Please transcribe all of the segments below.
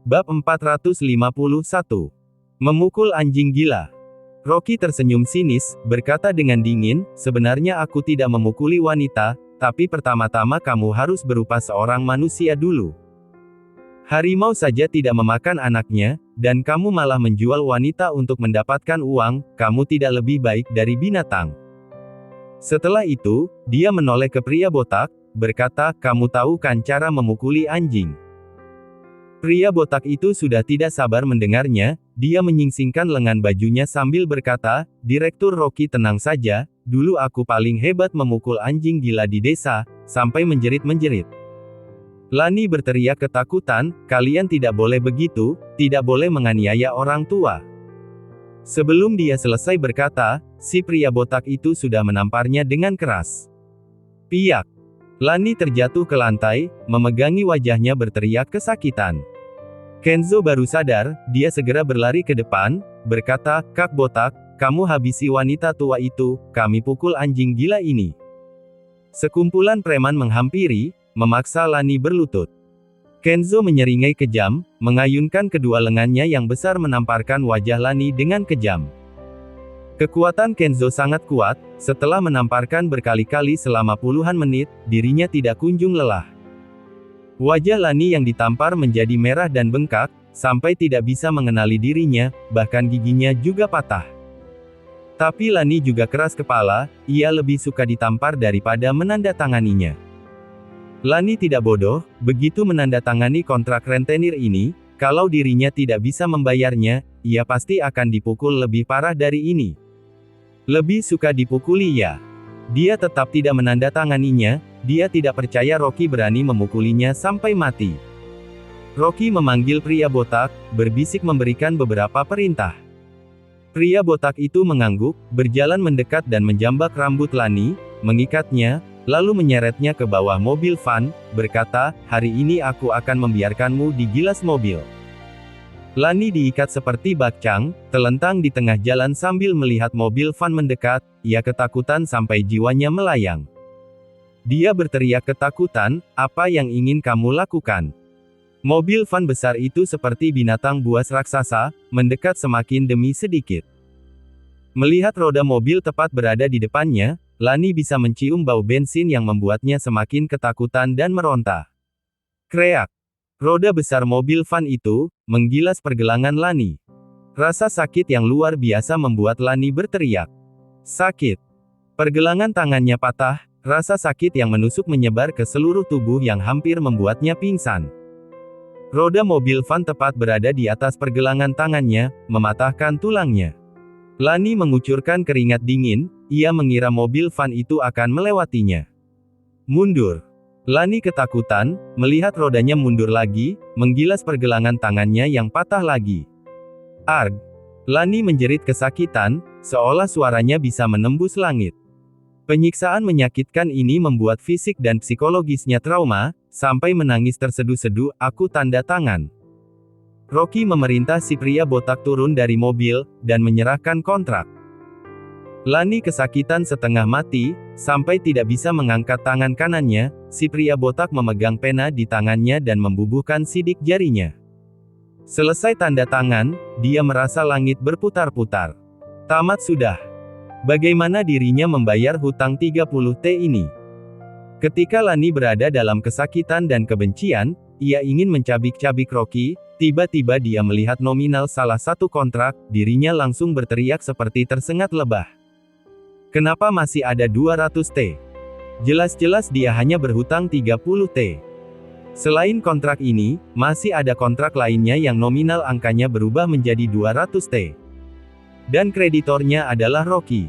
Bab 451. Memukul anjing gila. Rocky tersenyum sinis, berkata dengan dingin, sebenarnya aku tidak memukuli wanita, tapi pertama-tama kamu harus berupa seorang manusia dulu. Harimau saja tidak memakan anaknya, dan kamu malah menjual wanita untuk mendapatkan uang, kamu tidak lebih baik dari binatang. Setelah itu, dia menoleh ke pria botak, berkata, kamu tahu kan cara memukuli anjing? Pria botak itu sudah tidak sabar mendengarnya, dia menyingsingkan lengan bajunya sambil berkata, Direktur Rocky tenang saja, dulu aku paling hebat memukul anjing gila di desa, sampai menjerit-menjerit. Lani berteriak ketakutan, kalian tidak boleh begitu, tidak boleh menganiaya orang tua. Sebelum dia selesai berkata, si pria botak itu sudah menamparnya dengan keras. Piak! Lani terjatuh ke lantai, memegangi wajahnya berteriak kesakitan. Kenzo baru sadar, dia segera berlari ke depan, berkata, Kak botak, kamu habisi wanita tua itu, kami pukul anjing gila ini. Sekumpulan preman menghampiri, memaksa Lani berlutut. Kenzo menyeringai kejam, mengayunkan kedua lengannya yang besar menamparkan wajah Lani dengan kejam. Kekuatan Kenzo sangat kuat, setelah menamparkan berkali-kali selama puluhan menit, dirinya tidak kunjung lelah. Wajah Lani yang ditampar menjadi merah dan bengkak, sampai tidak bisa mengenali dirinya, bahkan giginya juga patah. Tapi Lani juga keras kepala, ia lebih suka ditampar daripada menandatanganinya. Lani tidak bodoh, begitu menandatangani kontrak rentenir ini, kalau dirinya tidak bisa membayarnya, ia pasti akan dipukul lebih parah dari ini. Lebih suka dipukuli ya. Dia tetap tidak menandatanganinya, dia tidak percaya Rocky berani memukulinya sampai mati. Rocky memanggil pria botak, berbisik memberikan beberapa perintah. Pria botak itu mengangguk, berjalan mendekat dan menjambak rambut Lani, mengikatnya, lalu menyeretnya ke bawah mobil van, berkata, hari ini aku akan membiarkanmu digilas mobil. Lani diikat seperti bakcang, telentang di tengah jalan sambil melihat mobil van mendekat, ia ketakutan sampai jiwanya melayang. Dia berteriak ketakutan, apa yang ingin kamu lakukan? Mobil van besar itu seperti binatang buas raksasa, mendekat semakin demi sedikit. Melihat roda mobil tepat berada di depannya, Lani bisa mencium bau bensin yang membuatnya semakin ketakutan dan meronta. Kreak! Roda besar mobil van itu, menggilas pergelangan Lani. Rasa sakit yang luar biasa membuat Lani berteriak. Sakit! Pergelangan tangannya patah, rasa sakit yang menusuk menyebar ke seluruh tubuh yang hampir membuatnya pingsan. Roda mobil van tepat berada di atas pergelangan tangannya, mematahkan tulangnya. Lani mengucurkan keringat dingin, ia mengira mobil van itu akan melewatinya. Mundur. Lani ketakutan, melihat rodanya mundur lagi, menggilas pergelangan tangannya yang patah lagi. Arg! Lani menjerit kesakitan, seolah suaranya bisa menembus langit. Penyiksaan menyakitkan ini membuat fisik dan psikologisnya trauma, sampai menangis terseduh-seduh, aku tanda tangan. Rocky memerintah si pria botak turun dari mobil, dan menyerahkan kontrak. Lani kesakitan setengah mati, sampai tidak bisa mengangkat tangan kanannya, si pria botak memegang pena di tangannya dan membubuhkan sidik jarinya. Selesai tanda tangan, dia merasa langit berputar-putar. Tamat sudah. Bagaimana dirinya membayar hutang 30T ini? Ketika Lani berada dalam kesakitan dan kebencian, ia ingin mencabik-cabik Rocky, tiba-tiba dia melihat nominal salah satu kontrak, dirinya langsung berteriak seperti tersengat lebah. Kenapa masih ada 200T? Jelas-jelas dia hanya berhutang 30T. Selain kontrak ini, masih ada kontrak lainnya yang nominal angkanya berubah menjadi 200T. Dan kreditornya adalah Rocky.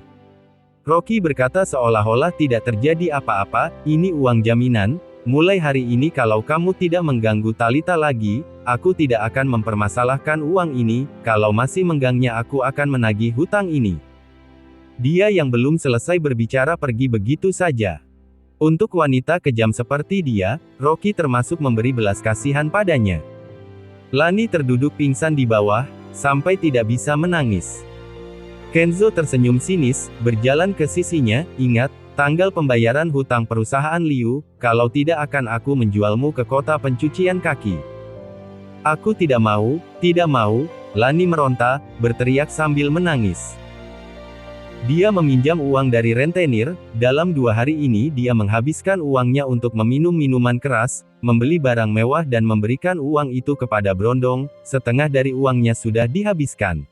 Rocky berkata seolah-olah tidak terjadi apa-apa, ini uang jaminan, mulai hari ini kalau kamu tidak mengganggu Talita lagi, aku tidak akan mempermasalahkan uang ini, kalau masih menggangnya aku akan menagih hutang ini. Dia yang belum selesai berbicara pergi begitu saja. Untuk wanita kejam seperti dia, Rocky termasuk memberi belas kasihan padanya. Lani terduduk pingsan di bawah, sampai tidak bisa menangis. Kenzo tersenyum sinis, berjalan ke sisinya, ingat, tanggal pembayaran hutang perusahaan Liu, kalau tidak akan aku menjualmu ke kota pencucian kaki. Aku tidak mau, tidak mau, Lani meronta, berteriak sambil menangis. Dia meminjam uang dari rentenir, dalam 2 hari ini dia menghabiskan uangnya untuk meminum minuman keras, membeli barang mewah dan memberikan uang itu kepada Brondong, setengah dari uangnya sudah dihabiskan.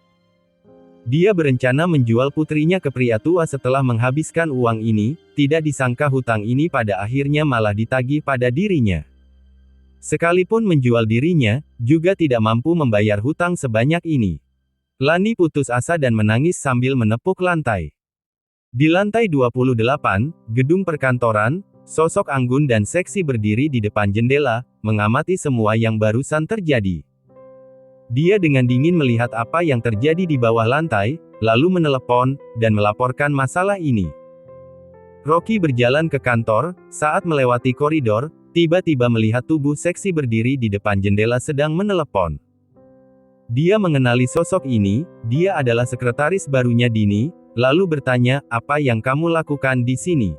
Dia berencana menjual putrinya ke pria tua setelah menghabiskan uang ini, tidak disangka hutang ini pada akhirnya malah ditagih pada dirinya. Sekalipun menjual dirinya, juga tidak mampu membayar hutang sebanyak ini. Lani putus asa dan menangis sambil menepuk lantai. Di lantai 28, gedung perkantoran, sosok anggun dan seksi berdiri di depan jendela, mengamati semua yang barusan terjadi. Dia dengan dingin melihat apa yang terjadi di bawah lantai, lalu menelepon, dan melaporkan masalah ini. Rocky berjalan ke kantor, saat melewati koridor, tiba-tiba melihat tubuh seksi berdiri di depan jendela sedang menelepon. Dia mengenali sosok ini, dia adalah sekretaris barunya Dini, lalu bertanya, apa yang kamu lakukan di sini?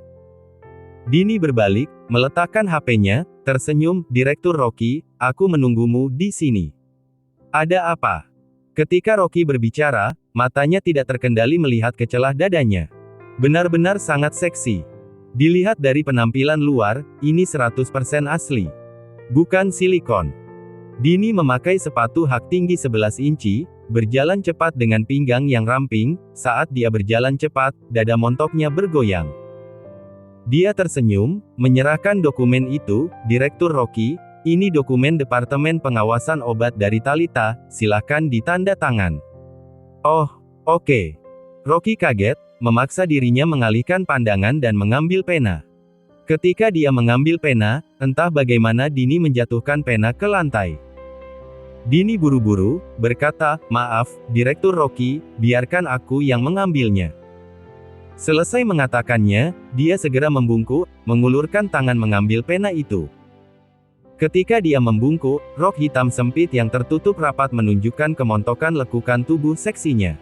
Dini berbalik, meletakkan HP-nya, tersenyum, Direktur Rocky, aku menunggumu di sini. Ada apa? Ketika Rocky berbicara, matanya tidak terkendali melihat ke celah dadanya. Benar-benar sangat seksi. Dilihat dari penampilan luar, ini 100% asli. Bukan silikon. Dini memakai sepatu hak tinggi 11 inci, berjalan cepat dengan pinggang yang ramping, saat dia berjalan cepat, dada montoknya bergoyang. Dia tersenyum, menyerahkan dokumen itu, Direktur Rocky, ini dokumen Departemen Pengawasan Obat dari Talitha, silakan ditanda tangan. Oh, oke. Rocky kaget, memaksa dirinya mengalihkan pandangan dan mengambil pena. Ketika dia mengambil pena, entah bagaimana Dini menjatuhkan pena ke lantai. Dini buru-buru, berkata, maaf, Direktur Rocky, biarkan aku yang mengambilnya. Selesai mengatakannya, dia segera membungkuk, mengulurkan tangan mengambil pena itu. Ketika dia membungkuk, rok hitam sempit yang tertutup rapat menunjukkan kemontokan lekukan tubuh seksinya.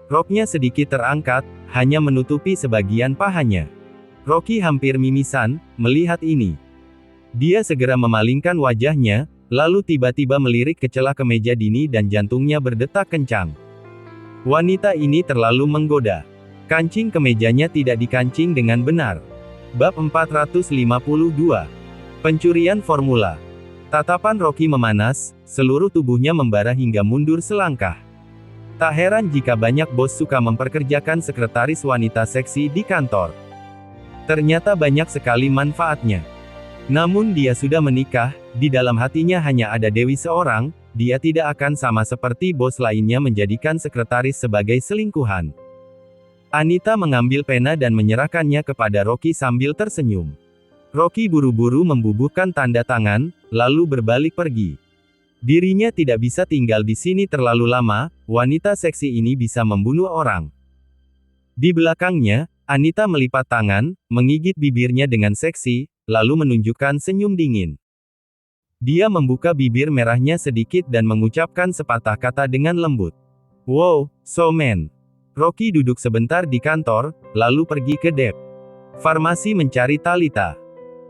Roknya sedikit terangkat, hanya menutupi sebagian pahanya. Rocky hampir mimisan, melihat ini. Dia segera memalingkan wajahnya, lalu tiba-tiba melirik ke celah kemeja Dini dan jantungnya berdetak kencang. Wanita ini terlalu menggoda. Kancing kemejanya tidak dikancing dengan benar. Bab 452. Pencurian formula. Tatapan Rocky memanas, seluruh tubuhnya membara hingga mundur selangkah. Tak heran jika banyak bos suka memperkerjakan sekretaris wanita seksi di kantor. Ternyata banyak sekali manfaatnya. Namun dia sudah menikah, di dalam hatinya hanya ada Dewi seorang, dia tidak akan sama seperti bos lainnya menjadikan sekretaris sebagai selingkuhan. Anita mengambil pena dan menyerahkannya kepada Rocky sambil tersenyum. Rocky buru-buru membubuhkan tanda tangan, lalu berbalik pergi. Dirinya tidak bisa tinggal di sini terlalu lama, wanita seksi ini bisa membunuh orang. Di belakangnya, Anita melipat tangan, menggigit bibirnya dengan seksi, lalu menunjukkan senyum dingin. Dia membuka bibir merahnya sedikit dan mengucapkan sepatah kata dengan lembut. Wow, so man. Rocky duduk sebentar di kantor, lalu pergi ke Dep Farmasi mencari Talitha.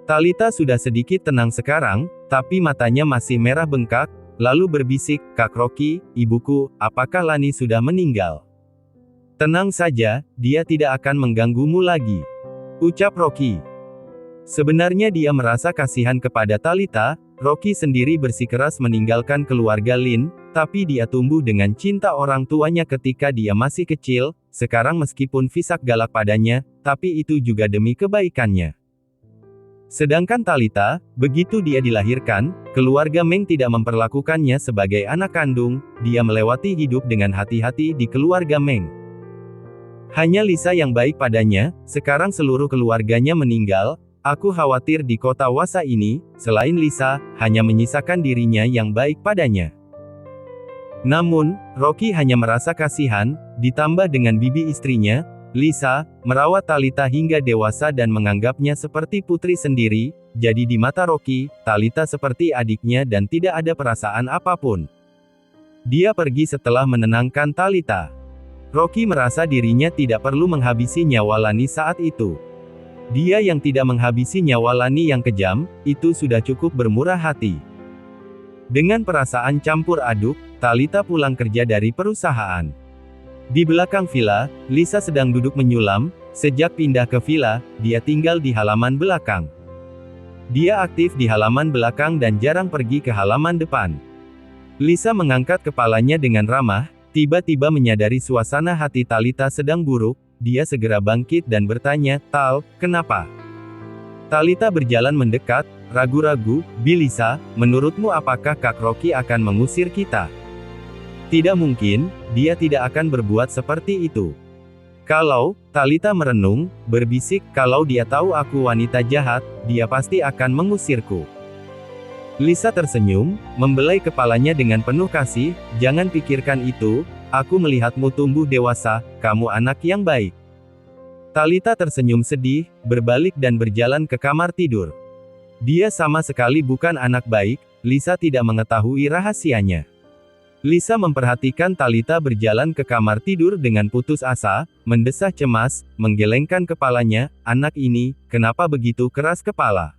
Talitha sudah sedikit tenang sekarang, tapi matanya masih merah bengkak, lalu berbisik, Kak Rocky, ibuku, apakah Lani sudah meninggal? Tenang saja, dia tidak akan mengganggumu lagi. Ucap Rocky. Sebenarnya dia merasa kasihan kepada Talitha. Rocky sendiri bersikeras meninggalkan keluarga Lin, tapi dia tumbuh dengan cinta orang tuanya ketika dia masih kecil, sekarang meskipun Visak galak padanya, tapi itu juga demi kebaikannya. Sedangkan Talitha, begitu dia dilahirkan, keluarga Meng tidak memperlakukannya sebagai anak kandung, dia melewati hidup dengan hati-hati di keluarga Meng. Hanya Lisa yang baik padanya, sekarang seluruh keluarganya meninggal, aku khawatir di kota Wasa ini, selain Lisa, hanya menyisakan dirinya yang baik padanya. Namun, Rocky hanya merasa kasihan, ditambah dengan bibi istrinya, Lisa, merawat Talitha hingga dewasa dan menganggapnya seperti putri sendiri, jadi di mata Rocky, Talitha seperti adiknya dan tidak ada perasaan apapun. Dia pergi setelah menenangkan Talitha. Rocky merasa dirinya tidak perlu menghabisi nyawa Lani saat itu. Dia yang tidak menghabisi nyawa Lani yang kejam, itu sudah cukup bermurah hati. Dengan perasaan campur aduk, Talita pulang kerja dari perusahaan. Di belakang villa, Lisa sedang duduk menyulam. Sejak pindah ke villa, dia tinggal di halaman belakang. Dia aktif di halaman belakang dan jarang pergi ke halaman depan. Lisa mengangkat kepalanya dengan ramah, tiba-tiba menyadari suasana hati Talita sedang buruk. Dia segera bangkit dan bertanya, "Tal, kenapa?" Talita berjalan mendekat, ragu-ragu, "Lisa, menurutmu apakah Kak Rocky akan mengusir kita?" "Tidak mungkin, dia tidak akan berbuat seperti itu." "Kalau," Talita merenung, berbisik, "kalau dia tahu aku wanita jahat, dia pasti akan mengusirku." Lisa tersenyum, membelai kepalanya dengan penuh kasih, "Jangan pikirkan itu, aku melihatmu tumbuh dewasa, kamu anak yang baik." Talita tersenyum sedih, berbalik dan berjalan ke kamar tidur. Dia sama sekali bukan anak baik, Lisa tidak mengetahui rahasianya. Lisa memperhatikan Talita berjalan ke kamar tidur dengan putus asa, mendesah cemas, menggelengkan kepalanya, "Anak ini, kenapa begitu keras kepala?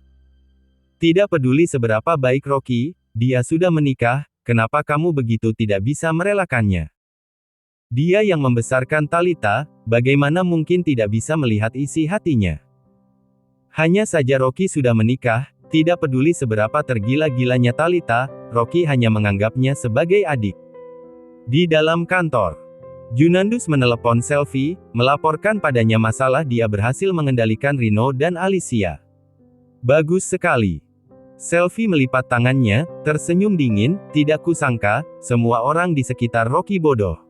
Tidak peduli seberapa baik Rocky, dia sudah menikah, kenapa kamu begitu tidak bisa merelakannya?" Dia yang membesarkan Talita, bagaimana mungkin tidak bisa melihat isi hatinya? Hanya saja Rocky sudah menikah, tidak peduli seberapa tergila-gilanya Talita, Rocky hanya menganggapnya sebagai adik. Di dalam kantor, Junandus menelepon Selfie, melaporkan padanya masalah dia berhasil mengendalikan Rino dan Alicia. "Bagus sekali." Selfie melipat tangannya, tersenyum dingin, "Tidak kusangka, semua orang di sekitar Rocky bodoh."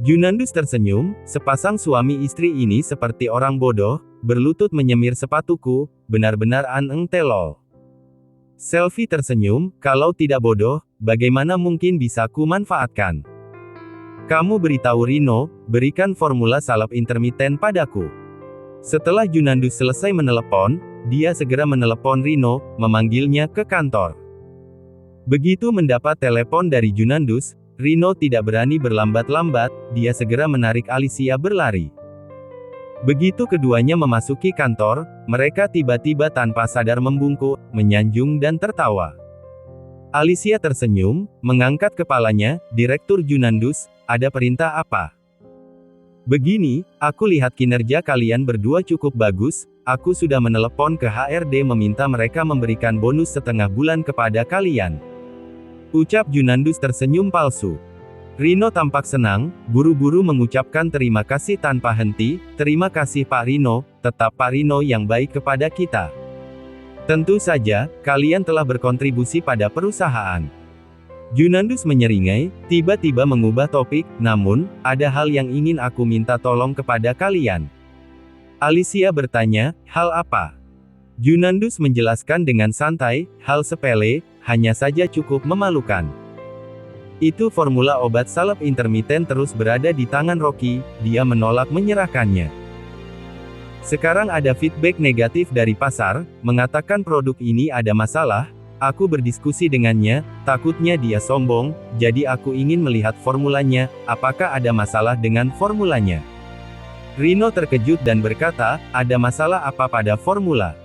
Junandus tersenyum, "Sepasang suami istri ini seperti orang bodoh, berlutut menyemir sepatuku, benar-benar aneng telol." Selfie tersenyum, "Kalau tidak bodoh, bagaimana mungkin bisa ku manfaatkan? Kamu beritahu Rino, berikan formula salep intermiten padaku." Setelah Junandus selesai menelepon, dia segera menelepon Rino, memanggilnya ke kantor. Begitu mendapat telepon dari Junandus, Rino tidak berani berlambat-lambat, dia segera menarik Alicia berlari. Begitu keduanya memasuki kantor, mereka tiba-tiba tanpa sadar membungkuk, menyanjung dan tertawa. Alicia tersenyum, mengangkat kepalanya, "Direktur Junandus, ada perintah apa?" "Begini, aku lihat kinerja kalian berdua cukup bagus, aku sudah menelepon ke HRD meminta mereka memberikan bonus setengah bulan kepada kalian." Ucap Junandus tersenyum palsu. Rino tampak senang, buru-buru mengucapkan terima kasih tanpa henti, "Terima kasih Pak Rino, tetap Pak Rino yang baik kepada kita. Tentu saja, kalian telah berkontribusi pada perusahaan." Junandus menyeringai, tiba-tiba mengubah topik, "Namun, ada hal yang ingin aku minta tolong kepada kalian." Alicia bertanya, "Hal apa?" Junandus menjelaskan dengan santai, "Hal sepele, hanya saja cukup memalukan. Itu formula obat salep intermiten terus berada di tangan Rocky, dia menolak menyerahkannya. Sekarang ada feedback negatif dari pasar, mengatakan produk ini ada masalah, aku berdiskusi dengannya, takutnya dia sombong, jadi aku ingin melihat formulanya, apakah ada masalah dengan formulanya." Rino terkejut dan berkata, "Ada masalah apa pada formula?"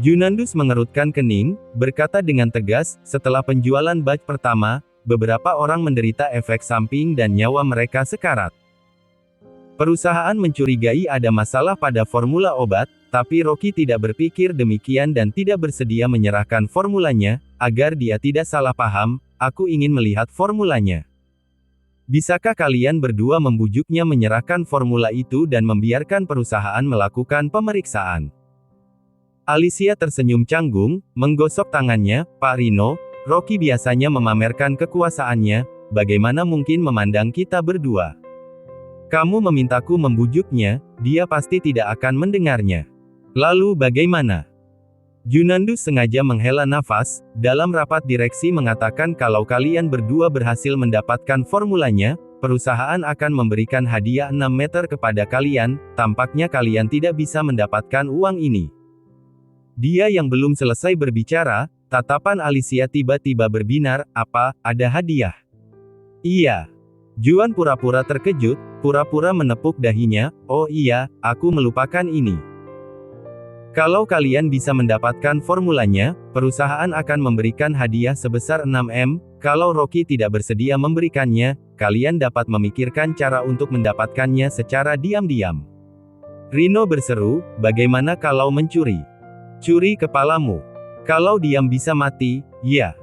Junandus mengerutkan kening, berkata dengan tegas, "Setelah penjualan batch pertama, beberapa orang menderita efek samping dan nyawa mereka sekarat. Perusahaan mencurigai ada masalah pada formula obat, tapi Rocky tidak berpikir demikian dan tidak bersedia menyerahkan formulanya, agar dia tidak salah paham, aku ingin melihat formulanya. Bisakah kalian berdua membujuknya menyerahkan formula itu dan membiarkan perusahaan melakukan pemeriksaan?" Alicia tersenyum canggung, menggosok tangannya, "Pak Rino, Rocky biasanya memamerkan kekuasaannya, bagaimana mungkin memandang kita berdua? Kamu memintaku membujuknya, dia pasti tidak akan mendengarnya. Lalu bagaimana?" Junandus sengaja menghela nafas, dalam rapat direksi mengatakan kalau kalian berdua berhasil mendapatkan formulanya, perusahaan akan memberikan hadiah 6 meter kepada kalian, tampaknya kalian tidak bisa mendapatkan uang ini. Dia yang belum selesai berbicara, tatapan Alicia tiba-tiba berbinar, "Apa, ada hadiah?" "Iya." Juan pura-pura terkejut, pura-pura menepuk dahinya, "Oh iya, aku melupakan ini." Kalau kalian bisa mendapatkan formulanya, perusahaan akan memberikan hadiah sebesar 6M. Kalau Rocky tidak bersedia memberikannya, kalian dapat memikirkan cara untuk mendapatkannya secara diam-diam. Rino berseru, bagaimana kalau mencuri? Curi kepalamu. Kalau diam bisa mati, ya.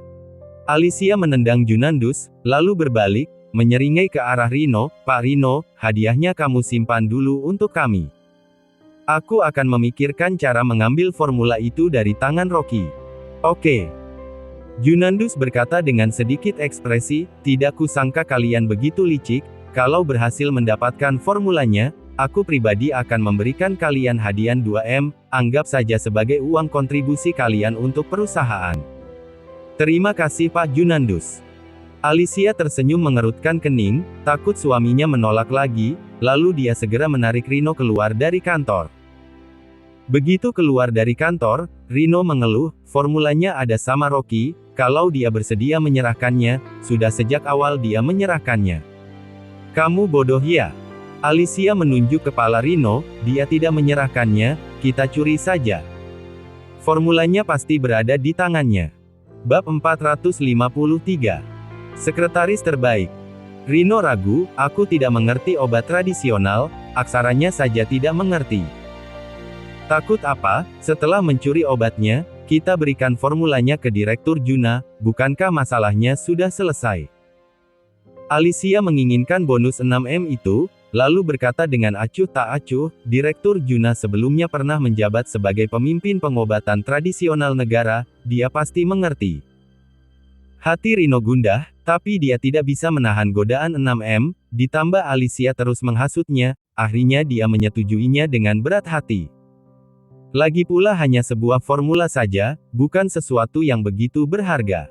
Alicia menendang Junandus, lalu berbalik, menyeringai ke arah Rino, Pak Rino, hadiahnya kamu simpan dulu untuk kami. Aku akan memikirkan cara mengambil formula itu dari tangan Rocky. Oke. Junandus berkata dengan sedikit ekspresi, tidak kusangka kalian begitu licik, kalau berhasil mendapatkan formulanya, aku pribadi akan memberikan kalian hadiah 2M, anggap saja sebagai uang kontribusi kalian untuk perusahaan. Terima kasih Pak Junandus. Alicia tersenyum mengerutkan kening, takut suaminya menolak lagi, lalu dia segera menarik Rino keluar dari kantor. Begitu keluar dari kantor, Rino mengeluh, formulanya ada sama Rocky, kalau dia bersedia menyerahkannya, sudah sejak awal dia menyerahkannya. Kamu bodoh ya? Alicia menunjuk kepala Rino, dia tidak menyerahkannya, kita curi saja. Formulanya pasti berada di tangannya. Bab 453. Sekretaris terbaik. Rino ragu, aku tidak mengerti obat tradisional, aksaranya saja tidak mengerti. Takut apa? Setelah mencuri obatnya, kita berikan formulanya ke Direktur Juna, bukankah masalahnya sudah selesai? Alicia menginginkan bonus 6M itu, lalu berkata dengan acuh tak acuh, Direktur Juna sebelumnya pernah menjabat sebagai pemimpin pengobatan tradisional negara, dia pasti mengerti. Hati Rino gundah, tapi dia tidak bisa menahan godaan 6M, ditambah Alicia terus menghasutnya, akhirnya dia menyetujuinya dengan berat hati. Lagi pula hanya sebuah formula saja, bukan sesuatu yang begitu berharga.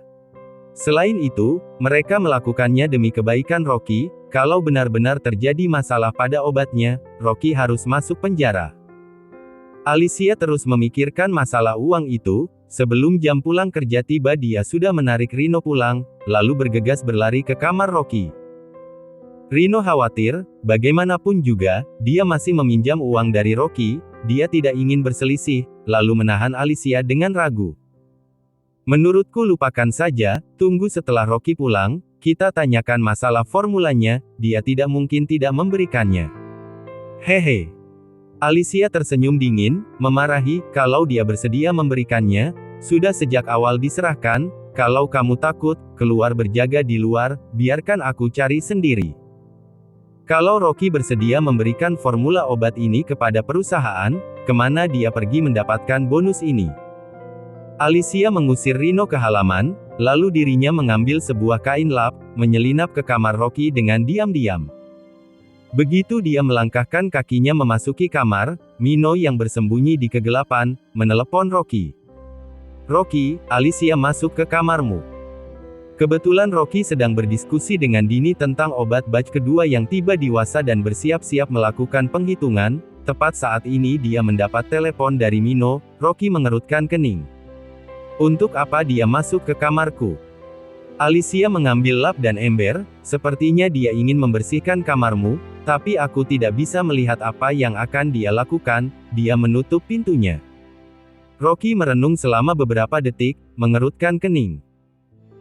Selain itu, mereka melakukannya demi kebaikan Rocky, kalau benar-benar terjadi masalah pada obatnya, Rocky harus masuk penjara. Alicia terus memikirkan masalah uang itu, sebelum jam pulang kerja tiba dia sudah menarik Rino pulang, lalu bergegas berlari ke kamar Rocky. Rino khawatir, bagaimanapun juga, dia masih meminjam uang dari Rocky, dia tidak ingin berselisih, lalu menahan Alicia dengan ragu. Menurutku lupakan saja, tunggu setelah Rocky pulang, kita tanyakan masalah formulanya, dia tidak mungkin tidak memberikannya. Hehe. Alicia tersenyum dingin, memarahi, kalau dia bersedia memberikannya, sudah sejak awal diserahkan, kalau kamu takut, keluar berjaga di luar, biarkan aku cari sendiri. Kalau Rocky bersedia memberikan formula obat ini kepada perusahaan, kemana dia pergi mendapatkan bonus ini? Alicia mengusir Rino ke halaman, lalu dirinya mengambil sebuah kain lap, menyelinap ke kamar Rocky dengan diam-diam. Begitu dia melangkahkan kakinya memasuki kamar, Mino yang bersembunyi di kegelapan, menelepon Rocky. Rocky, Alicia masuk ke kamarmu. Kebetulan Rocky sedang berdiskusi dengan Dini tentang obat batch kedua yang tiba di Wasa dan bersiap-siap melakukan penghitungan, tepat saat ini dia mendapat telepon dari Mino, Rocky mengerutkan kening. Untuk apa dia masuk ke kamarku? Alicia mengambil lap dan ember, sepertinya dia ingin membersihkan kamarmu, tapi aku tidak bisa melihat apa yang akan dia lakukan, dia menutup pintunya. Rocky merenung selama beberapa detik, mengerutkan kening.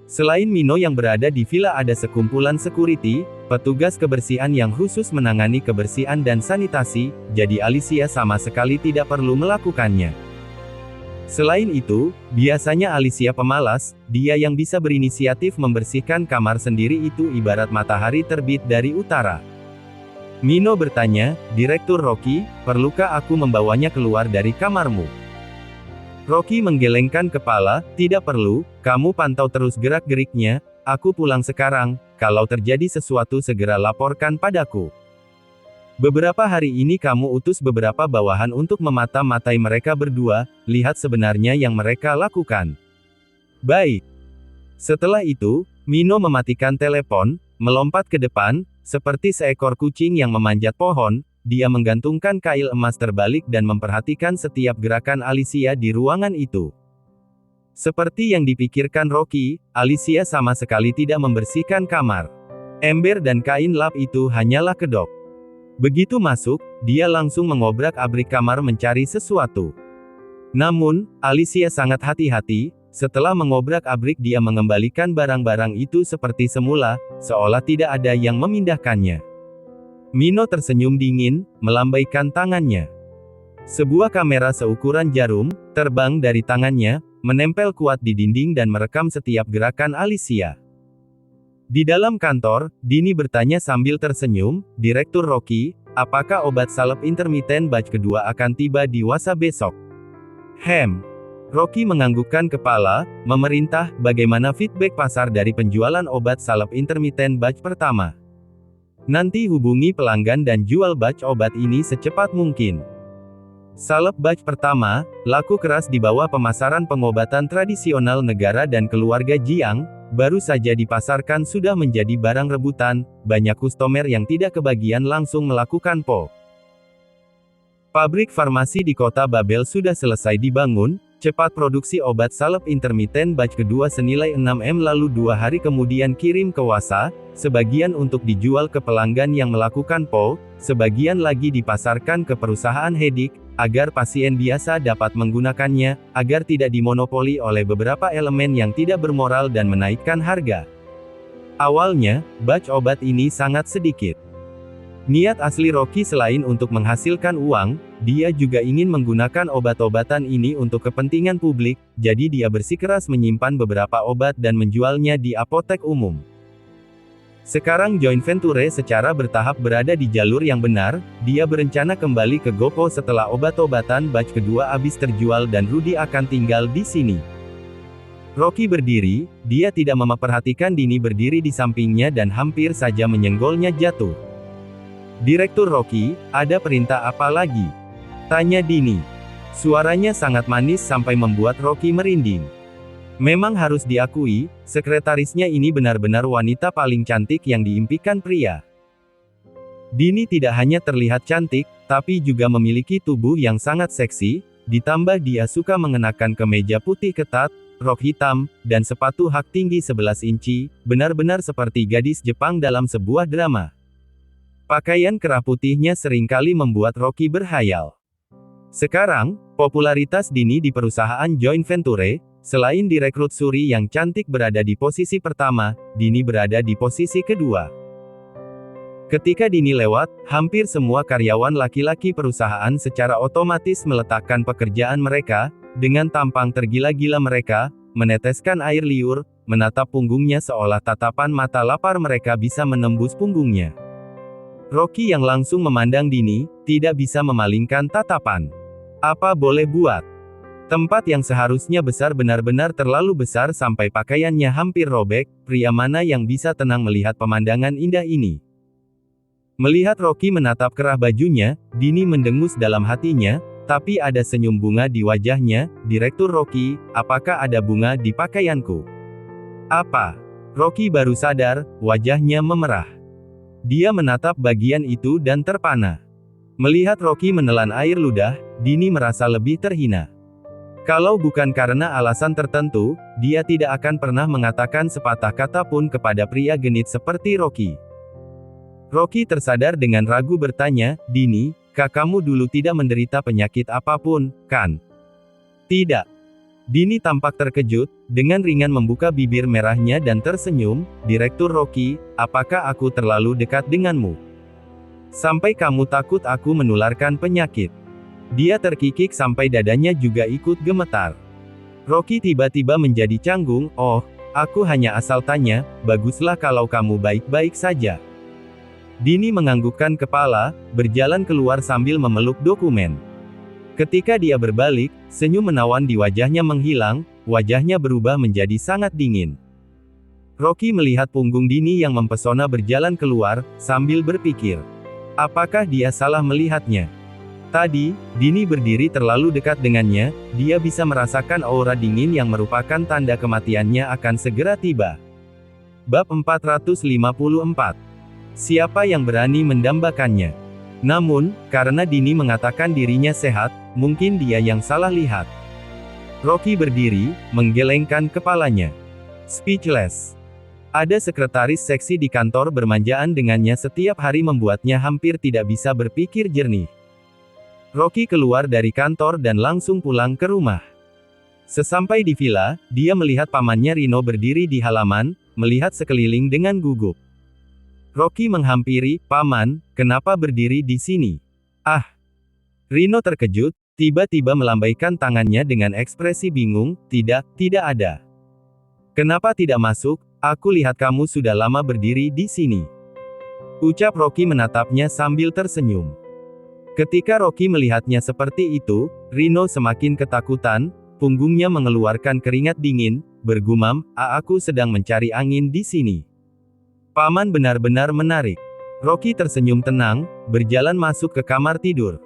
Selain Mino yang berada di villa ada sekumpulan security, petugas kebersihan yang khusus menangani kebersihan dan sanitasi, jadi Alicia sama sekali tidak perlu melakukannya. Selain itu, biasanya Alicia pemalas, dia yang bisa berinisiatif membersihkan kamar sendiri itu ibarat matahari terbit dari utara. Mino bertanya, Direktur Rocky, perlukah aku membawanya keluar dari kamarmu? Rocky menggelengkan kepala, tidak perlu, kamu pantau terus gerak-geriknya, aku pulang sekarang, kalau terjadi sesuatu segera laporkan padaku. Beberapa hari ini kamu utus beberapa bawahan untuk memata-matai mereka berdua, lihat sebenarnya yang mereka lakukan. Baik. Setelah itu, Mino mematikan telepon, melompat ke depan, seperti seekor kucing yang memanjat pohon, dia menggantungkan kail emas terbalik dan memperhatikan setiap gerakan Alicia di ruangan itu. Seperti yang dipikirkan Rocky, Alicia sama sekali tidak membersihkan kamar. Ember dan kain lap itu hanyalah kedok. Begitu masuk, dia langsung mengobrak-abrik kamar mencari sesuatu. Namun, Alicia sangat hati-hati. Setelah mengobrak-abrik dia mengembalikan barang-barang itu seperti semula, seolah tidak ada yang memindahkannya. Mino tersenyum dingin, melambaikan tangannya. Sebuah kamera seukuran jarum, terbang dari tangannya, menempel kuat di dinding dan merekam setiap gerakan Alicia. Di dalam kantor, Dini bertanya sambil tersenyum, "Direktur Rocky, apakah obat salep intermittent batch kedua akan tiba di Wasa besok?" Rocky menganggukkan kepala, memerintah, "Bagaimana feedback pasar dari penjualan obat salep intermittent batch pertama? Nanti hubungi pelanggan dan jual batch obat ini secepat mungkin." Salep batch pertama, laku keras di bawah pemasaran pengobatan tradisional negara dan keluarga Jiang, baru saja dipasarkan sudah menjadi barang rebutan, banyak kustomer yang tidak kebagian langsung melakukan PO. Pabrik farmasi di kota Babel sudah selesai dibangun, cepat produksi obat salep intermittent batch kedua senilai 6 M lalu 2 hari kemudian kirim ke Wasa, sebagian untuk dijual ke pelanggan yang melakukan PO, sebagian lagi dipasarkan ke perusahaan Hedik, agar pasien biasa dapat menggunakannya, agar tidak dimonopoli oleh beberapa elemen yang tidak bermoral dan menaikkan harga. Awalnya, batch obat ini sangat sedikit. Niat asli Rocky selain untuk menghasilkan uang, dia juga ingin menggunakan obat-obatan ini untuk kepentingan publik, jadi dia bersikeras menyimpan beberapa obat dan menjualnya di apotek umum. Sekarang joint venture secara bertahap berada di jalur yang benar, dia berencana kembali ke Gopo setelah obat-obatan batch kedua habis terjual dan Rudy akan tinggal di sini. Rocky berdiri, dia tidak memperhatikan Dini berdiri di sampingnya dan hampir saja menyenggolnya jatuh. "Direktur Rocky, ada perintah apa lagi?" tanya Dini. Suaranya sangat manis sampai membuat Rocky merinding. Memang harus diakui, sekretarisnya ini benar-benar wanita paling cantik yang diimpikan pria. Dini tidak hanya terlihat cantik, tapi juga memiliki tubuh yang sangat seksi, ditambah dia suka mengenakan kemeja putih ketat, rok hitam, dan sepatu hak tinggi 11 inci, benar-benar seperti gadis Jepang dalam sebuah drama. Pakaian kerah putihnya seringkali membuat Rocky berhayal. Sekarang, popularitas Dini di perusahaan joint venture, selain direkrut Suri yang cantik berada di posisi pertama, Dini berada di posisi kedua. Ketika Dini lewat, hampir semua karyawan laki-laki perusahaan secara otomatis meletakkan pekerjaan mereka, dengan tampang tergila-gila mereka, meneteskan air liur, menatap punggungnya seolah tatapan mata lapar mereka bisa menembus punggungnya. Rocky yang langsung memandang Dini, tidak bisa memalingkan tatapan. Apa boleh buat? Tempat yang seharusnya besar benar-benar terlalu besar sampai pakaiannya hampir robek, pria mana yang bisa tenang melihat pemandangan indah ini? Melihat Rocky menatap kerah bajunya, Dini mendengus dalam hatinya, tapi ada senyum bunga di wajahnya. "Direktur Rocky, apakah ada bunga di pakaianku?" "Apa?" Rocky baru sadar, wajahnya memerah. Dia menatap bagian itu dan terpana. Melihat Rocky menelan air ludah, Dini merasa lebih terhina. Kalau bukan karena alasan tertentu, dia tidak akan pernah mengatakan sepatah kata pun kepada pria genit seperti Rocky. Rocky tersadar dengan ragu bertanya, "Dini, kakakmu dulu tidak menderita penyakit apapun, kan?" "Tidak." Dini tampak terkejut, dengan ringan membuka bibir merahnya dan tersenyum. "Direktur Rocky, apakah aku terlalu dekat denganmu? Sampai kamu takut aku menularkan penyakit?" Dia terkikik sampai dadanya juga ikut gemetar. Rocky tiba-tiba menjadi canggung. "Oh, aku hanya asal tanya, baguslah kalau kamu baik-baik saja." Dini menganggukkan kepala, berjalan keluar sambil memeluk dokumen. Ketika dia berbalik, senyum menawan di wajahnya menghilang, wajahnya berubah menjadi sangat dingin. Rocky melihat punggung Dini yang mempesona berjalan keluar, sambil berpikir. Apakah dia salah melihatnya? Tadi, Dini berdiri terlalu dekat dengannya, dia bisa merasakan aura dingin yang merupakan tanda kematiannya akan segera tiba. Bab 454. Siapa yang berani mendambakannya? Namun, karena Dini mengatakan dirinya sehat, mungkin dia yang salah lihat. Rocky berdiri, menggelengkan kepalanya. Speechless. Ada sekretaris seksi di kantor bermanjaan dengannya setiap hari membuatnya hampir tidak bisa berpikir jernih. Rocky keluar dari kantor dan langsung pulang ke rumah. Sesampai di villa, dia melihat pamannya Rino berdiri di halaman, melihat sekeliling dengan gugup. Rocky menghampiri, "Paman, kenapa berdiri di sini?" "Ah!" Rino terkejut, tiba-tiba melambaikan tangannya dengan ekspresi bingung, tidak ada." "Kenapa tidak masuk? Aku lihat kamu sudah lama berdiri di sini." Ucap Rocky menatapnya sambil tersenyum. Ketika Rocky melihatnya seperti itu, Rino semakin ketakutan, punggungnya mengeluarkan keringat dingin, bergumam, Aku sedang mencari angin di sini." "Paman benar-benar menarik." Rocky tersenyum tenang, berjalan masuk ke kamar tidur.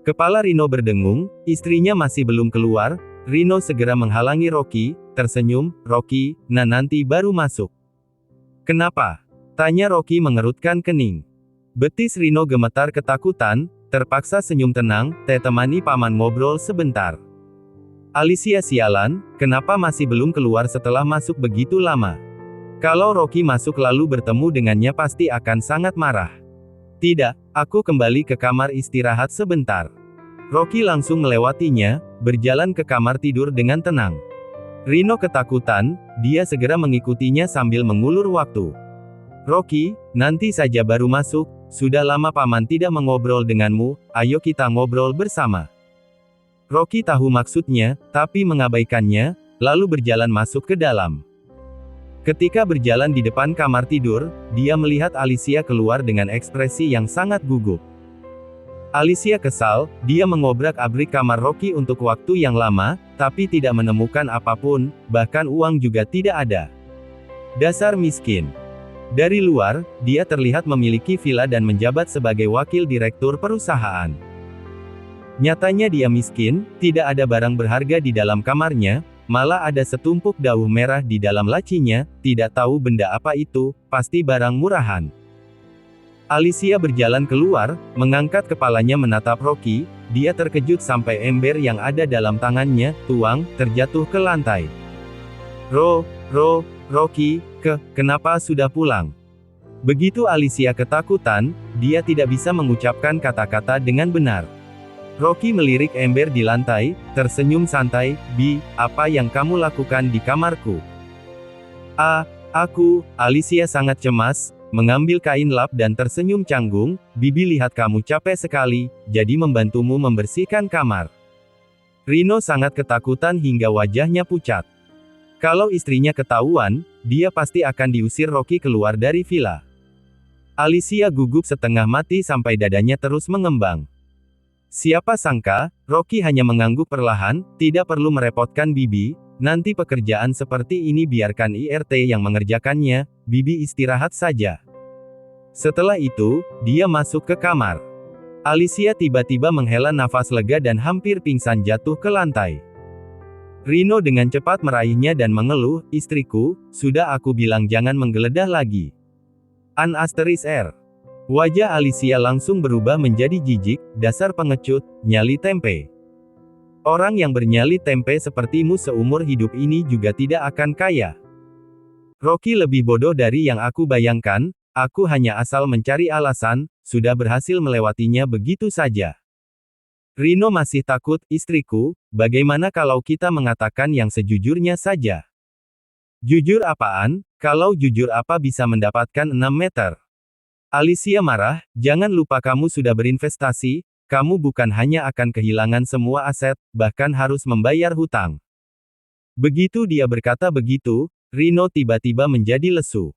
Kepala Rino berdengung, istrinya masih belum keluar. Rino segera menghalangi Rocky, tersenyum, "Rocky, nanti baru masuk." "Kenapa?" tanya Rocky mengerutkan kening. Betis Rino gemetar ketakutan, terpaksa senyum tenang, temani paman ngobrol sebentar." "Alicia sialan, kenapa masih belum keluar setelah masuk begitu lama?" Kalau Rocky masuk lalu bertemu dengannya pasti akan sangat marah. "Tidak, aku kembali ke kamar istirahat sebentar." Rocky langsung melewatinya, berjalan ke kamar tidur dengan tenang. Rino ketakutan, dia segera mengikutinya sambil mengulur waktu. "Rocky, nanti saja baru masuk, sudah lama paman tidak mengobrol denganmu, ayo kita ngobrol bersama." Rocky tahu maksudnya, tapi mengabaikannya, lalu berjalan masuk ke dalam. Ketika berjalan di depan kamar tidur, dia melihat Alicia keluar dengan ekspresi yang sangat gugup. Alicia kesal, dia mengobrak-abrik kamar Rocky untuk waktu yang lama, tapi tidak menemukan apapun, bahkan uang juga tidak ada. Dasar miskin. Dari luar, dia terlihat memiliki villa dan menjabat sebagai wakil direktur perusahaan. Nyatanya dia miskin, tidak ada barang berharga di dalam kamarnya, malah ada setumpuk daun merah di dalam lacinya, tidak tahu benda apa itu, pasti barang murahan. Alicia berjalan keluar, mengangkat kepalanya menatap Rocky, dia terkejut sampai ember yang ada dalam tangannya, tuang, terjatuh ke lantai. Rocky, kenapa sudah pulang?" Begitu Alicia ketakutan, dia tidak bisa mengucapkan kata-kata dengan benar. Rocky melirik ember di lantai, tersenyum santai, Apa yang kamu lakukan di kamarku?" Alicia sangat cemas, mengambil kain lap dan tersenyum canggung, "Bibi lihat kamu capek sekali, jadi membantumu membersihkan kamar." Rino sangat ketakutan hingga wajahnya pucat. Kalau istrinya ketahuan, dia pasti akan diusir Rocky keluar dari villa. Alicia gugup setengah mati sampai dadanya terus mengembang. Siapa sangka, Rocky hanya mengangguk perlahan, "Tidak perlu merepotkan Bibi, nanti pekerjaan seperti ini biarkan IRT yang mengerjakannya, Bibi istirahat saja." Setelah itu, dia masuk ke kamar. Alicia tiba-tiba menghela nafas lega dan hampir pingsan jatuh ke lantai. Rino dengan cepat meraihnya dan mengeluh, "Istriku, sudah aku bilang jangan menggeledah lagi." Wajah Alicia langsung berubah menjadi jijik, "Dasar pengecut, nyali tempe. Orang yang bernyali tempe sepertimu seumur hidup ini juga tidak akan kaya." "Rocky lebih bodoh dari yang aku bayangkan, aku hanya asal mencari alasan, sudah berhasil melewatinya begitu saja." Rino masih takut, "Istriku, bagaimana kalau kita mengatakan yang sejujurnya saja?" "Jujur apaan? Kalau jujur apa bisa mendapatkan 6 meter?" Alicia marah, "Jangan lupa kamu sudah berinvestasi, kamu bukan hanya akan kehilangan semua aset, bahkan harus membayar hutang." Begitu dia berkata begitu, Rino tiba-tiba menjadi lesu.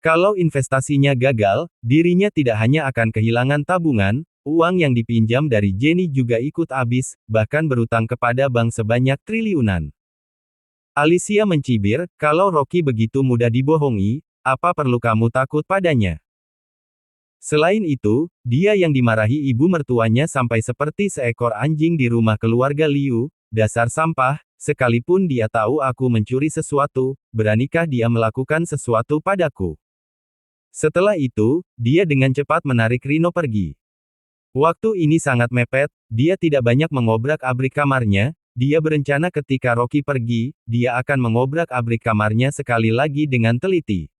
Kalau investasinya gagal, dirinya tidak hanya akan kehilangan tabungan, uang yang dipinjam dari Jenny juga ikut habis, bahkan berutang kepada bank sebanyak triliunan. Alicia mencibir, "Kalau Rocky begitu mudah dibohongi, apa perlu kamu takut padanya? Selain itu, dia yang dimarahi ibu mertuanya sampai seperti seekor anjing di rumah keluarga Liu, dasar sampah, sekalipun dia tahu aku mencuri sesuatu, beranikah dia melakukan sesuatu padaku?" Setelah itu, dia dengan cepat menarik Rino pergi. Waktu ini sangat mepet, dia tidak banyak mengobrak-abrik kamarnya, dia berencana ketika Rocky pergi, dia akan mengobrak-abrik kamarnya sekali lagi dengan teliti.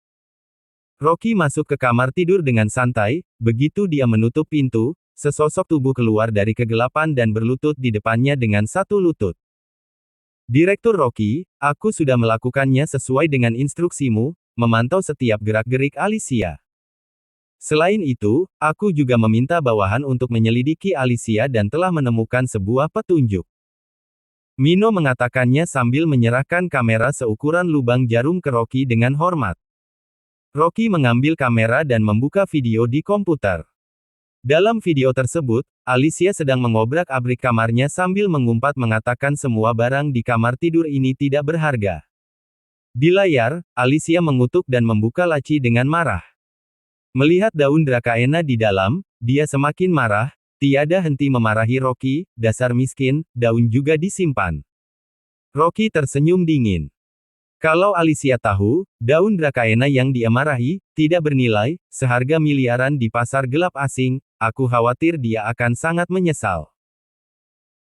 Rocky masuk ke kamar tidur dengan santai, begitu dia menutup pintu, sesosok tubuh keluar dari kegelapan dan berlutut di depannya dengan satu lutut. Direktur Rocky, aku sudah melakukannya sesuai dengan instruksimu, memantau setiap gerak-gerik Alicia. Selain itu, aku juga meminta bawahan untuk menyelidiki Alicia dan telah menemukan sebuah petunjuk. Mino mengatakannya sambil menyerahkan kamera seukuran lubang jarum ke Rocky dengan hormat. Rocky mengambil kamera dan membuka video di komputer. Dalam video tersebut, Alicia sedang mengobrak-abrik kamarnya sambil mengumpat mengatakan semua barang di kamar tidur ini tidak berharga. Di layar, Alicia mengutuk dan membuka laci dengan marah. Melihat daun Drakaena di dalam, dia semakin marah. Tiada henti memarahi Rocky, dasar miskin, daun juga disimpan. Rocky tersenyum dingin. Kalau Alicia tahu, daun Drakaena yang dia marahi, tidak bernilai, seharga miliaran di pasar gelap asing, aku khawatir dia akan sangat menyesal.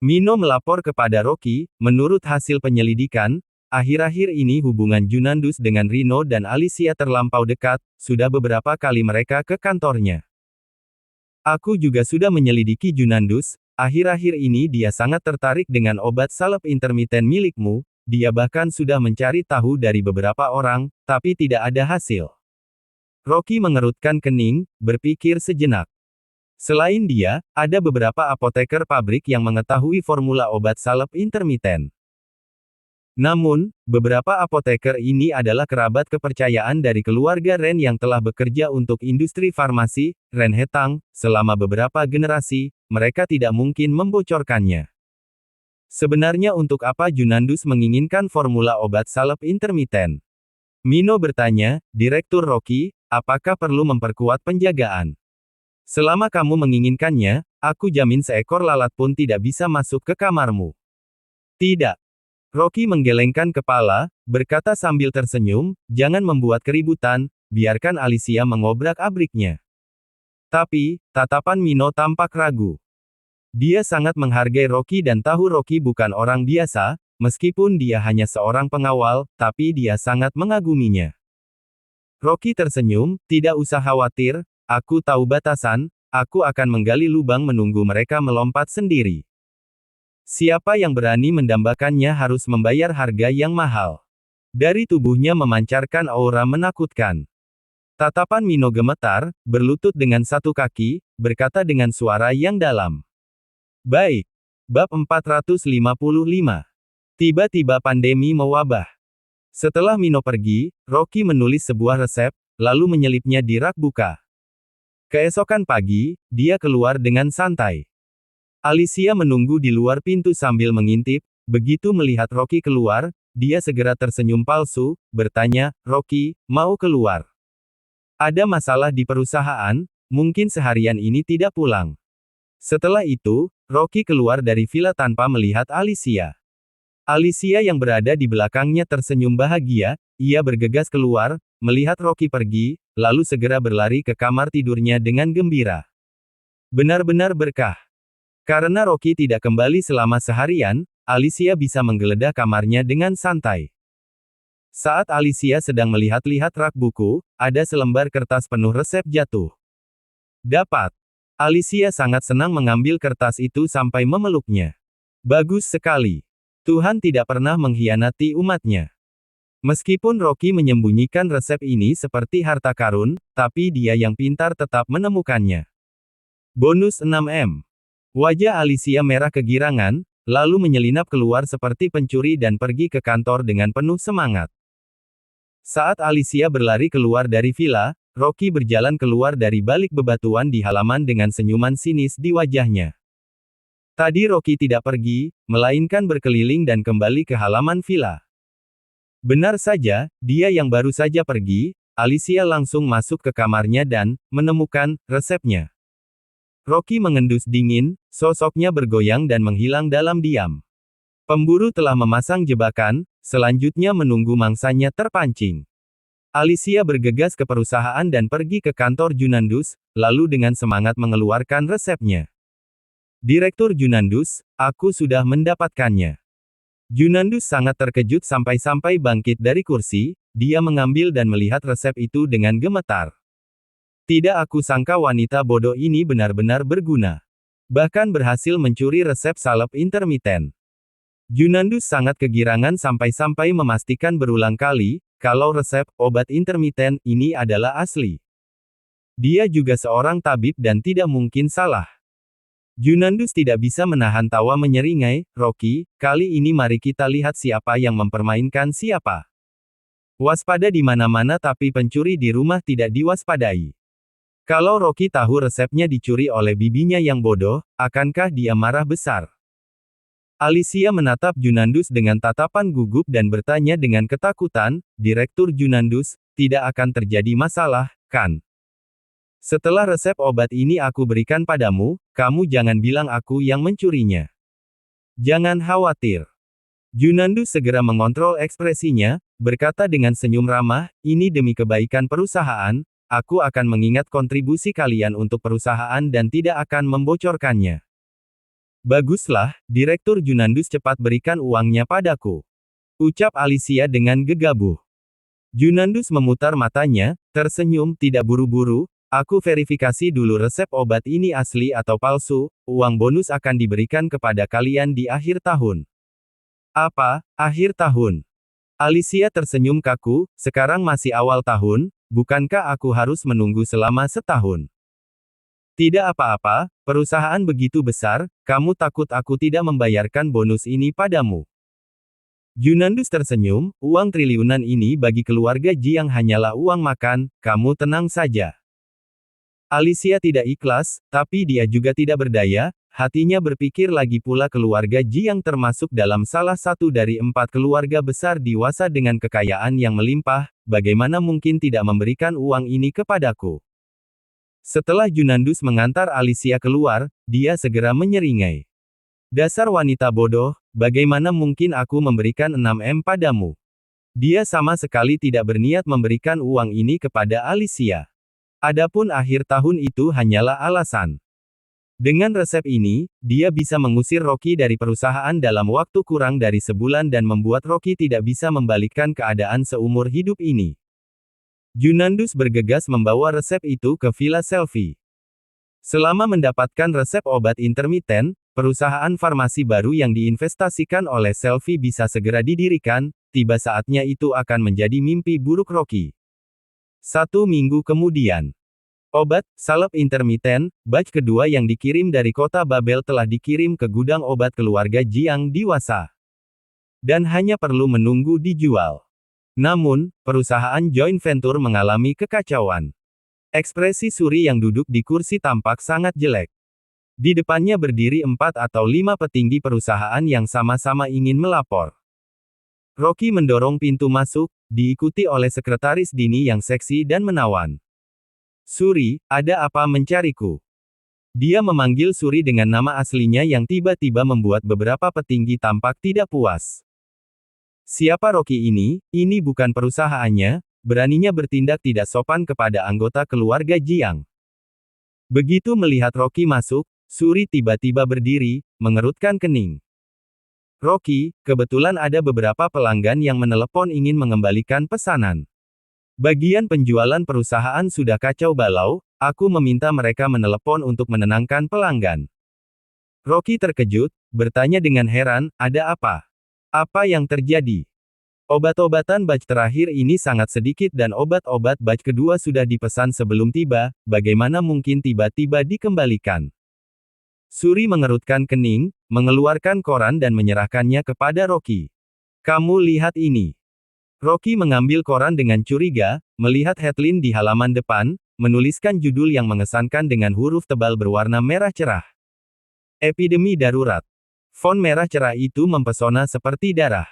Mino melapor kepada Rocky, menurut hasil penyelidikan, akhir-akhir ini hubungan Junandus dengan Rino dan Alicia terlampau dekat, sudah beberapa kali mereka ke kantornya. Aku juga sudah menyelidiki Junandus, akhir-akhir ini dia sangat tertarik dengan obat salep intermiten milikmu, dia bahkan sudah mencari tahu dari beberapa orang, tapi tidak ada hasil. Rocky mengerutkan kening, berpikir sejenak. Selain dia, ada beberapa apoteker pabrik yang mengetahui formula obat salep intermiten. Namun, beberapa apoteker ini adalah kerabat kepercayaan dari keluarga Ren yang telah bekerja untuk industri farmasi, Ren Hetang, selama beberapa generasi, mereka tidak mungkin membocorkannya. Sebenarnya untuk apa Junandus menginginkan formula obat salep intermiten? Mino bertanya, Direktur Rocky, apakah perlu memperkuat penjagaan? Selama kamu menginginkannya, aku jamin seekor lalat pun tidak bisa masuk ke kamarmu. Tidak. Rocky menggelengkan kepala, berkata sambil tersenyum, jangan membuat keributan, biarkan Alicia mengobrak-abriknya. Tapi, tatapan Mino tampak ragu. Dia sangat menghargai Rocky dan tahu Rocky bukan orang biasa, meskipun dia hanya seorang pengawal, tapi dia sangat mengaguminya. Rocky tersenyum, tidak usah khawatir, aku tahu batasan, aku akan menggali lubang menunggu mereka melompat sendiri. Siapa yang berani mendambakannya harus membayar harga yang mahal. Dari tubuhnya memancarkan aura menakutkan. Tatapan Mino gemetar, berlutut dengan satu kaki, berkata dengan suara yang dalam. Baik. Bab 455. Tiba-tiba pandemi mewabah. Setelah Mino pergi, Rocky menulis sebuah resep, lalu menyelipnya di rak buka. Keesokan pagi, dia keluar dengan santai. Alicia menunggu di luar pintu sambil mengintip, begitu melihat Rocky keluar, dia segera tersenyum palsu, bertanya, Rocky, mau keluar? Ada masalah di perusahaan, mungkin seharian ini tidak pulang. Setelah itu, Rocky keluar dari villa tanpa melihat Alicia. Alicia yang berada di belakangnya tersenyum bahagia, ia bergegas keluar, melihat Rocky pergi, lalu segera berlari ke kamar tidurnya dengan gembira. Benar-benar berkah. Karena Rocky tidak kembali selama seharian, Alicia bisa menggeledah kamarnya dengan santai. Saat Alicia sedang melihat-lihat rak buku, ada selembar kertas penuh resep jatuh. Dapat. Alicia sangat senang mengambil kertas itu sampai memeluknya. Bagus sekali. Tuhan tidak pernah mengkhianati umatnya. Meskipun Rocky menyembunyikan resep ini seperti harta karun, tapi dia yang pintar tetap menemukannya. Bonus 6M. Wajah Alicia merah kegirangan, lalu menyelinap keluar seperti pencuri dan pergi ke kantor dengan penuh semangat. Saat Alicia berlari keluar dari villa, Rocky berjalan keluar dari balik bebatuan di halaman dengan senyuman sinis di wajahnya. Tadi Rocky tidak pergi, melainkan berkeliling dan kembali ke halaman villa. Benar saja, dia yang baru saja pergi, Alicia langsung masuk ke kamarnya dan menemukan resepnya. Rocky mengendus dingin, sosoknya bergoyang dan menghilang dalam diam. Pemburu telah memasang jebakan, selanjutnya menunggu mangsanya terpancing. Alicia bergegas ke perusahaan dan pergi ke kantor Junandus, lalu dengan semangat mengeluarkan resepnya. Direktur Junandus, aku sudah mendapatkannya. Junandus sangat terkejut sampai-sampai bangkit dari kursi, dia mengambil dan melihat resep itu dengan gemetar. Tidak aku sangka wanita bodoh ini benar-benar berguna. Bahkan berhasil mencuri resep salep intermiten. Junandus sangat kegirangan sampai-sampai memastikan berulang kali, kalau resep obat intermiten ini adalah asli. Dia juga seorang tabib dan tidak mungkin salah. Junandus tidak bisa menahan tawa menyeringai, Rocky, kali ini mari kita lihat siapa yang mempermainkan siapa. Waspada di mana-mana tapi pencuri di rumah tidak diwaspadai. Kalau Rocky tahu resepnya dicuri oleh bibinya yang bodoh, akankah dia marah besar? Alicia menatap Junandus dengan tatapan gugup dan bertanya dengan ketakutan, Direktur Junandus, tidak akan terjadi masalah, kan? Setelah resep obat ini aku berikan padamu, kamu jangan bilang aku yang mencurinya. Jangan khawatir. Junandus segera mengontrol ekspresinya, berkata dengan senyum ramah, ini demi kebaikan perusahaan, aku akan mengingat kontribusi kalian untuk perusahaan dan tidak akan membocorkannya. Baguslah, Direktur Junandus cepat berikan uangnya padaku. Ucap Alicia dengan gegabah. Junandus memutar matanya, tersenyum, tidak buru-buru, aku verifikasi dulu resep obat ini asli atau palsu, uang bonus akan diberikan kepada kalian di akhir tahun. Apa, akhir tahun? Alicia tersenyum kaku, sekarang masih awal tahun, bukankah aku harus menunggu selama setahun? Tidak apa-apa, perusahaan begitu besar, kamu takut aku tidak membayarkan bonus ini padamu? Junandus tersenyum, uang triliunan ini bagi keluarga Jiang hanyalah uang makan, kamu tenang saja. Alicia tidak ikhlas, tapi dia juga tidak berdaya, hatinya berpikir lagi pula keluarga Jiang termasuk dalam salah satu dari 4 keluarga besar di Wasa dengan kekayaan yang melimpah, bagaimana mungkin tidak memberikan uang ini kepadaku? Setelah Junandus mengantar Alicia keluar, dia segera menyeringai. Dasar wanita bodoh, bagaimana mungkin aku memberikan 6M padamu? Dia sama sekali tidak berniat memberikan uang ini kepada Alicia. Adapun akhir tahun itu hanyalah alasan. Dengan resep ini, dia bisa mengusir Rocky dari perusahaan dalam waktu kurang dari sebulan dan membuat Rocky tidak bisa membalikkan keadaan seumur hidup ini. Junandus bergegas membawa resep itu ke Villa Selfie. Selama mendapatkan resep obat intermiten, perusahaan farmasi baru yang diinvestasikan oleh Selfie bisa segera didirikan, tiba saatnya itu akan menjadi mimpi buruk Rocky. 1 minggu kemudian. Obat, salep intermiten, batch kedua yang dikirim dari kota Babel telah dikirim ke gudang obat keluarga Jiang di Wasa. Dan hanya perlu menunggu dijual. Namun, perusahaan joint venture mengalami kekacauan. Ekspresi Suri yang duduk di kursi tampak sangat jelek. Di depannya berdiri 4 atau 5 petinggi perusahaan yang sama-sama ingin melapor. Rocky mendorong pintu masuk, diikuti oleh sekretaris Dini yang seksi dan menawan. Suri, ada apa mencariku? Dia memanggil Suri dengan nama aslinya yang tiba-tiba membuat beberapa petinggi tampak tidak puas. Siapa Rocky ini? Ini bukan perusahaannya, beraninya bertindak tidak sopan kepada anggota keluarga Jiang. Begitu melihat Rocky masuk, Suri tiba-tiba berdiri, mengerutkan kening. Rocky, kebetulan ada beberapa pelanggan yang menelepon ingin mengembalikan pesanan. Bagian penjualan perusahaan sudah kacau balau, aku meminta mereka menelepon untuk menenangkan pelanggan. Rocky terkejut, bertanya dengan heran, ada apa? Apa yang terjadi? Obat-obatan batch terakhir ini sangat sedikit dan obat-obat batch kedua sudah dipesan sebelum tiba, bagaimana mungkin tiba-tiba dikembalikan? Suri mengerutkan kening, mengeluarkan koran dan menyerahkannya kepada Rocky. Kamu lihat ini. Rocky mengambil koran dengan curiga, melihat headline di halaman depan, menuliskan judul yang mengesankan dengan huruf tebal berwarna merah cerah. Epidemi darurat. Font merah cerah itu mempesona seperti darah.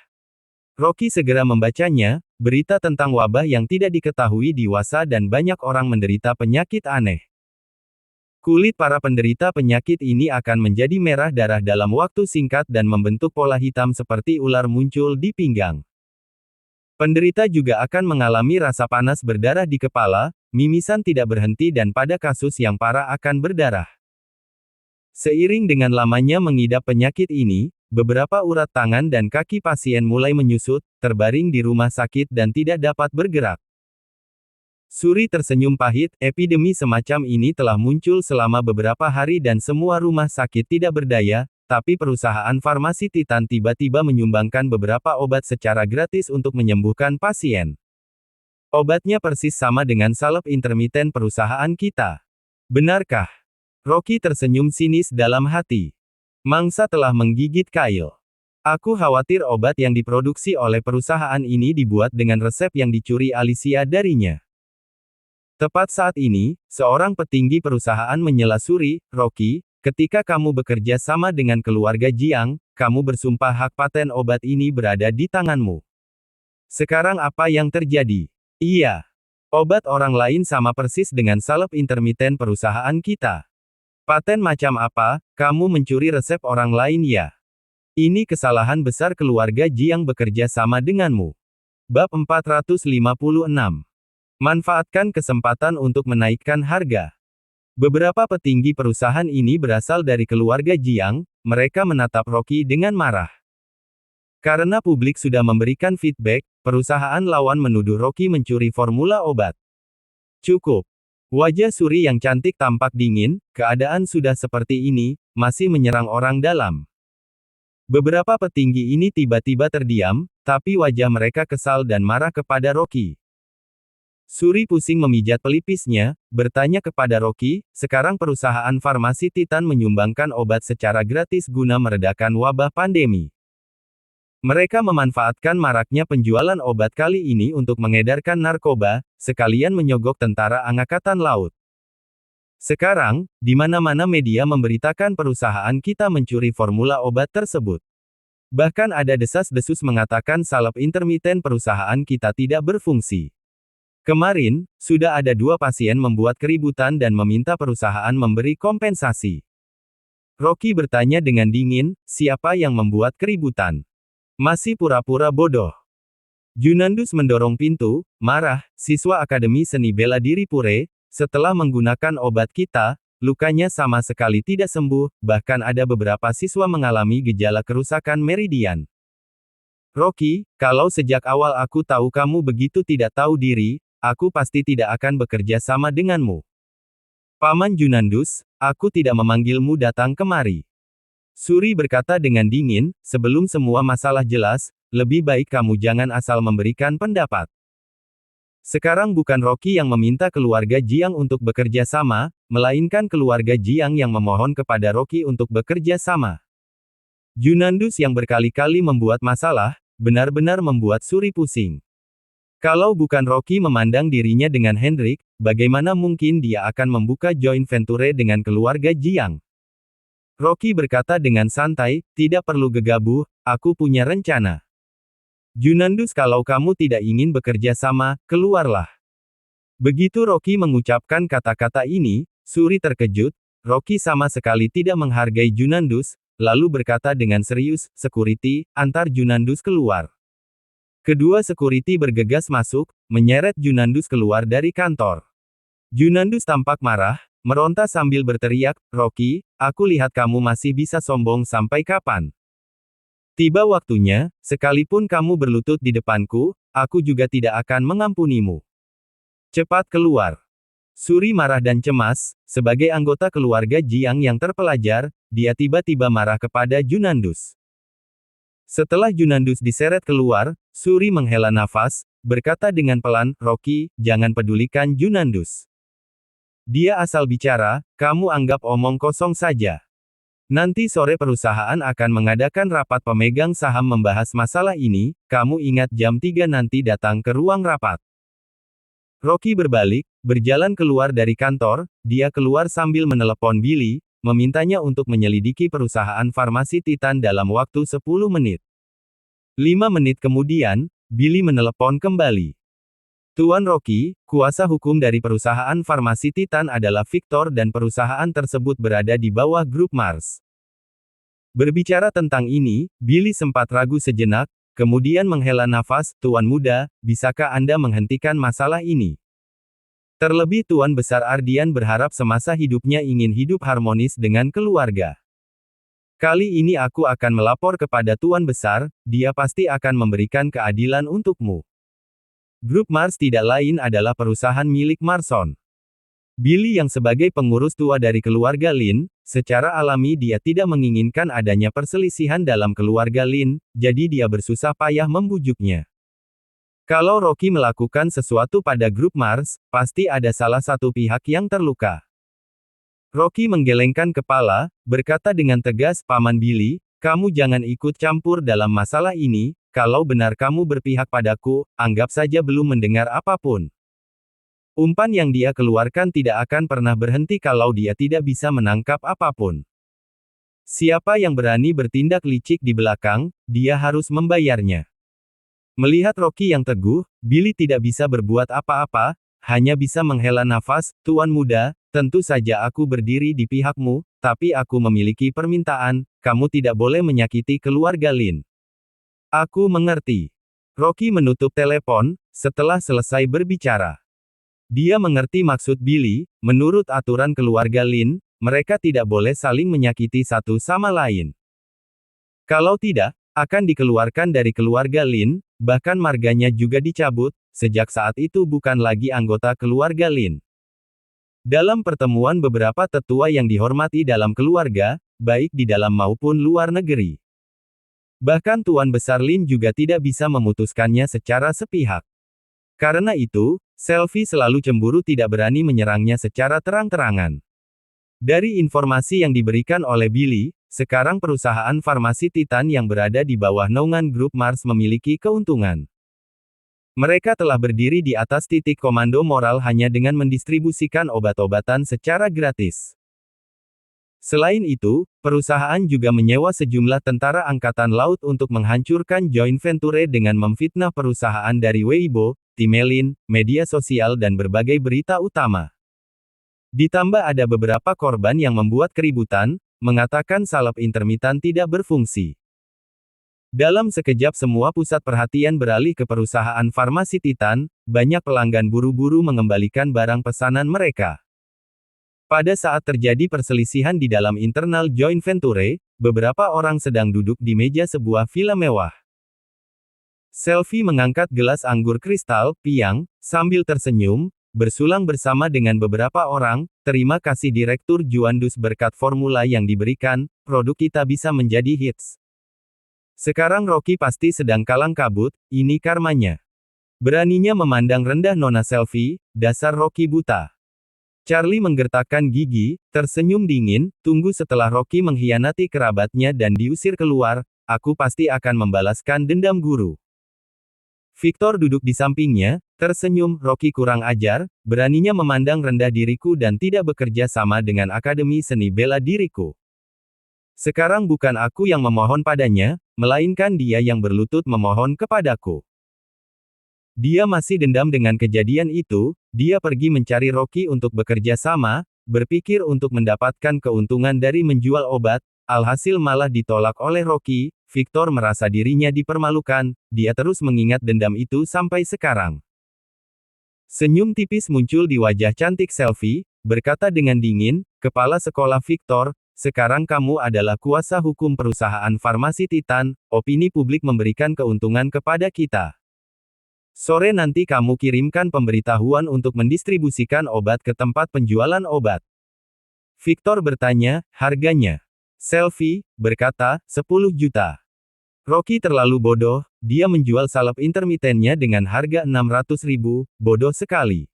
Rocky segera membacanya, berita tentang wabah yang tidak diketahui di Wasa dan banyak orang menderita penyakit aneh. Kulit para penderita penyakit ini akan menjadi merah darah dalam waktu singkat dan membentuk pola hitam seperti ular muncul di pinggang. Penderita juga akan mengalami rasa panas berdarah di kepala, mimisan tidak berhenti dan pada kasus yang parah akan berdarah. Seiring dengan lamanya mengidap penyakit ini, beberapa urat tangan dan kaki pasien mulai menyusut, terbaring di rumah sakit dan tidak dapat bergerak. Suri tersenyum pahit, epidemi semacam ini telah muncul selama beberapa hari dan semua rumah sakit tidak berdaya, tapi perusahaan farmasi Titan tiba-tiba menyumbangkan beberapa obat secara gratis untuk menyembuhkan pasien. Obatnya persis sama dengan salep intermiten perusahaan kita. Benarkah? Rocky tersenyum sinis dalam hati. Mangsa telah menggigit kail. Aku khawatir obat yang diproduksi oleh perusahaan ini dibuat dengan resep yang dicuri Alicia darinya. Tepat saat ini, seorang petinggi perusahaan menyela Suri, Rocky, ketika kamu bekerja sama dengan keluarga Jiang, kamu bersumpah hak paten obat ini berada di tanganmu. Sekarang apa yang terjadi? Iya. Obat orang lain sama persis dengan salep intermiten perusahaan kita. Paten macam apa, kamu mencuri resep orang lain ya? Ini kesalahan besar keluarga Jiang bekerja sama denganmu. Bab 456. Manfaatkan kesempatan untuk menaikkan harga. Beberapa petinggi perusahaan ini berasal dari keluarga Jiang, mereka menatap Rocky dengan marah. Karena publik sudah memberikan feedback, perusahaan lawan menuduh Rocky mencuri formula obat. Cukup. Wajah Suri yang cantik tampak dingin, keadaan sudah seperti ini, masih menyerang orang dalam. Beberapa petinggi ini tiba-tiba terdiam, tapi wajah mereka kesal dan marah kepada Rocky. Suri pusing memijat pelipisnya, bertanya kepada Rocky, sekarang perusahaan farmasi Titan menyumbangkan obat secara gratis guna meredakan wabah pandemi. Mereka memanfaatkan maraknya penjualan obat kali ini untuk mengedarkan narkoba, sekalian menyogok tentara Angkatan Laut. Sekarang, di mana-mana media memberitakan perusahaan kita mencuri formula obat tersebut. Bahkan ada desas-desus mengatakan salep intermiten perusahaan kita tidak berfungsi. Kemarin, sudah ada 2 pasien membuat keributan dan meminta perusahaan memberi kompensasi. Rocky bertanya dengan dingin, siapa yang membuat keributan? Masih pura-pura bodoh. Junandus mendorong pintu, marah, siswa Akademi Seni Bela Diri Pure, setelah menggunakan obat kita, lukanya sama sekali tidak sembuh, bahkan ada beberapa siswa mengalami gejala kerusakan meridian. Rocky, kalau sejak awal aku tahu kamu begitu tidak tahu diri, aku pasti tidak akan bekerja sama denganmu. Paman Junandus, aku tidak memanggilmu datang kemari. Suri berkata dengan dingin, sebelum semua masalah jelas, lebih baik kamu jangan asal memberikan pendapat. Sekarang bukan Rocky yang meminta keluarga Jiang untuk bekerja sama, melainkan keluarga Jiang yang memohon kepada Rocky untuk bekerja sama. Junandus yang berkali-kali membuat masalah, benar-benar membuat Suri pusing. Kalau bukan Rocky memandang dirinya dengan Hendrik, bagaimana mungkin dia akan membuka joint venture dengan keluarga Jiang? Rocky berkata dengan santai, tidak perlu gegabah, aku punya rencana. Junandus, kalau kamu tidak ingin bekerja sama, keluarlah. Begitu Rocky mengucapkan kata-kata ini, Suri terkejut, Rocky sama sekali tidak menghargai Junandus, lalu berkata dengan serius, security, antar Junandus keluar. Kedua security bergegas masuk, menyeret Junandus keluar dari kantor. Junandus tampak marah, meronta sambil berteriak, Rocky, aku lihat kamu masih bisa sombong sampai kapan. Tiba waktunya, sekalipun kamu berlutut di depanku, aku juga tidak akan mengampunimu. Cepat keluar. Suri marah dan cemas, sebagai anggota keluarga Jiang yang terpelajar, dia tiba-tiba marah kepada Junandus. Setelah Junandus diseret keluar, Suri menghela nafas, berkata dengan pelan, Rocky, jangan pedulikan Junandus. Dia asal bicara, kamu anggap omong kosong saja. Nanti sore perusahaan akan mengadakan rapat pemegang saham membahas masalah ini, kamu ingat jam 3 nanti datang ke ruang rapat. Rocky berbalik, berjalan keluar dari kantor, dia keluar sambil menelepon Billy, memintanya untuk menyelidiki perusahaan farmasi Titan dalam waktu 10 menit. 5 menit kemudian, Billy menelepon kembali. Tuan Rocky, kuasa hukum dari perusahaan farmasi Titan adalah Victor dan perusahaan tersebut berada di bawah grup Mars. Berbicara tentang ini, Billy sempat ragu sejenak, kemudian menghela nafas, Tuan Muda, bisakah Anda menghentikan masalah ini? Terlebih Tuan Besar Ardian berharap semasa hidupnya ingin hidup harmonis dengan keluarga. Kali ini aku akan melapor kepada Tuan Besar, dia pasti akan memberikan keadilan untukmu. Grup Mars tidak lain adalah perusahaan milik Marson. Billy yang sebagai pengurus tua dari keluarga Lin, secara alami dia tidak menginginkan adanya perselisihan dalam keluarga Lin, jadi dia bersusah payah membujuknya. Kalau Rocky melakukan sesuatu pada grup Mars, pasti ada salah satu pihak yang terluka. Rocky menggelengkan kepala, berkata dengan tegas, Paman Billy, kamu jangan ikut campur dalam masalah ini, kalau benar kamu berpihak padaku, anggap saja belum mendengar apapun. Umpan yang dia keluarkan tidak akan pernah berhenti kalau dia tidak bisa menangkap apapun. Siapa yang berani bertindak licik di belakang, dia harus membayarnya. Melihat Rocky yang teguh, Billy tidak bisa berbuat apa-apa, hanya bisa menghela nafas, Tuan muda, tentu saja aku berdiri di pihakmu, tapi aku memiliki permintaan, kamu tidak boleh menyakiti keluarga Lin. Aku mengerti. Rocky menutup telepon, setelah selesai berbicara. Dia mengerti maksud Billy, menurut aturan keluarga Lin, mereka tidak boleh saling menyakiti satu sama lain. Kalau tidak, akan dikeluarkan dari keluarga Lin, bahkan marganya juga dicabut, sejak saat itu bukan lagi anggota keluarga Lin. Dalam pertemuan beberapa tetua yang dihormati dalam keluarga, baik di dalam maupun luar negeri. Bahkan Tuan Besar Lin juga tidak bisa memutuskannya secara sepihak. Karena itu, Selfie selalu cemburu tidak berani menyerangnya secara terang-terangan. Dari informasi yang diberikan oleh Billy, sekarang perusahaan farmasi Titan yang berada di bawah naungan grup Mars memiliki keuntungan. Mereka telah berdiri di atas titik komando moral hanya dengan mendistribusikan obat-obatan secara gratis. Selain itu, perusahaan juga menyewa sejumlah tentara angkatan laut untuk menghancurkan joint venture dengan memfitnah perusahaan dari Weibo, Timelin, media sosial dan berbagai berita utama. Ditambah ada beberapa korban yang membuat keributan, mengatakan salep intermitan tidak berfungsi. Dalam sekejap semua pusat perhatian beralih ke perusahaan farmasi Titan, banyak pelanggan buru-buru mengembalikan barang pesanan mereka. Pada saat terjadi perselisihan di dalam internal joint venture, beberapa orang sedang duduk di meja sebuah villa mewah. Selfie mengangkat gelas anggur kristal, piang, sambil tersenyum, bersulang bersama dengan beberapa orang, terima kasih Direktur Juandus berkat formula yang diberikan, produk kita bisa menjadi hits. Sekarang Rocky pasti sedang kalang kabut, ini karmanya. Beraninya memandang rendah Nona Selfie, dasar Rocky buta. Charlie menggertakkan gigi, tersenyum dingin, tunggu setelah Rocky mengkhianati kerabatnya dan diusir keluar, aku pasti akan membalaskan dendam guru. Victor duduk di sampingnya, tersenyum, Rocky kurang ajar, beraninya memandang rendah diriku dan tidak bekerja sama dengan Akademi Seni Bela Diriku. Sekarang bukan aku yang memohon padanya, melainkan dia yang berlutut memohon kepadaku. Dia masih dendam dengan kejadian itu, dia pergi mencari Rocky untuk bekerja sama, berpikir untuk mendapatkan keuntungan dari menjual obat, alhasil malah ditolak oleh Rocky. Victor merasa dirinya dipermalukan, dia terus mengingat dendam itu sampai sekarang. Senyum tipis muncul di wajah cantik Selfie, berkata dengan dingin, Kepala Sekolah Victor, sekarang kamu adalah kuasa hukum perusahaan farmasi Titan, opini publik memberikan keuntungan kepada kita. Sore nanti kamu kirimkan pemberitahuan untuk mendistribusikan obat ke tempat penjualan obat. Victor bertanya, harganya? Selfie berkata, 10 juta. Rocky terlalu bodoh, dia menjual salep intermitennya dengan harga 600.000, bodoh sekali.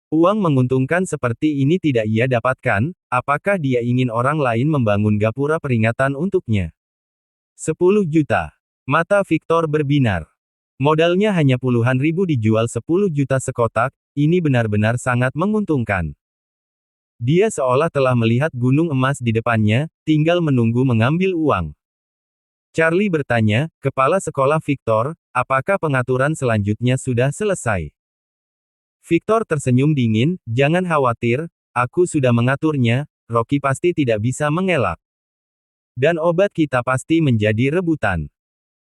Uang menguntungkan seperti ini tidak ia dapatkan, apakah dia ingin orang lain membangun gapura peringatan untuknya? 10 juta. Mata Victor berbinar. Modalnya hanya puluhan ribu dijual 10 juta sekotak, ini benar-benar sangat menguntungkan. Dia seolah telah melihat gunung emas di depannya, tinggal menunggu mengambil uang. Charlie bertanya, Kepala Sekolah Victor, apakah pengaturan selanjutnya sudah selesai? Victor tersenyum dingin, jangan khawatir, aku sudah mengaturnya, Rocky pasti tidak bisa mengelak. Dan obat kita pasti menjadi rebutan.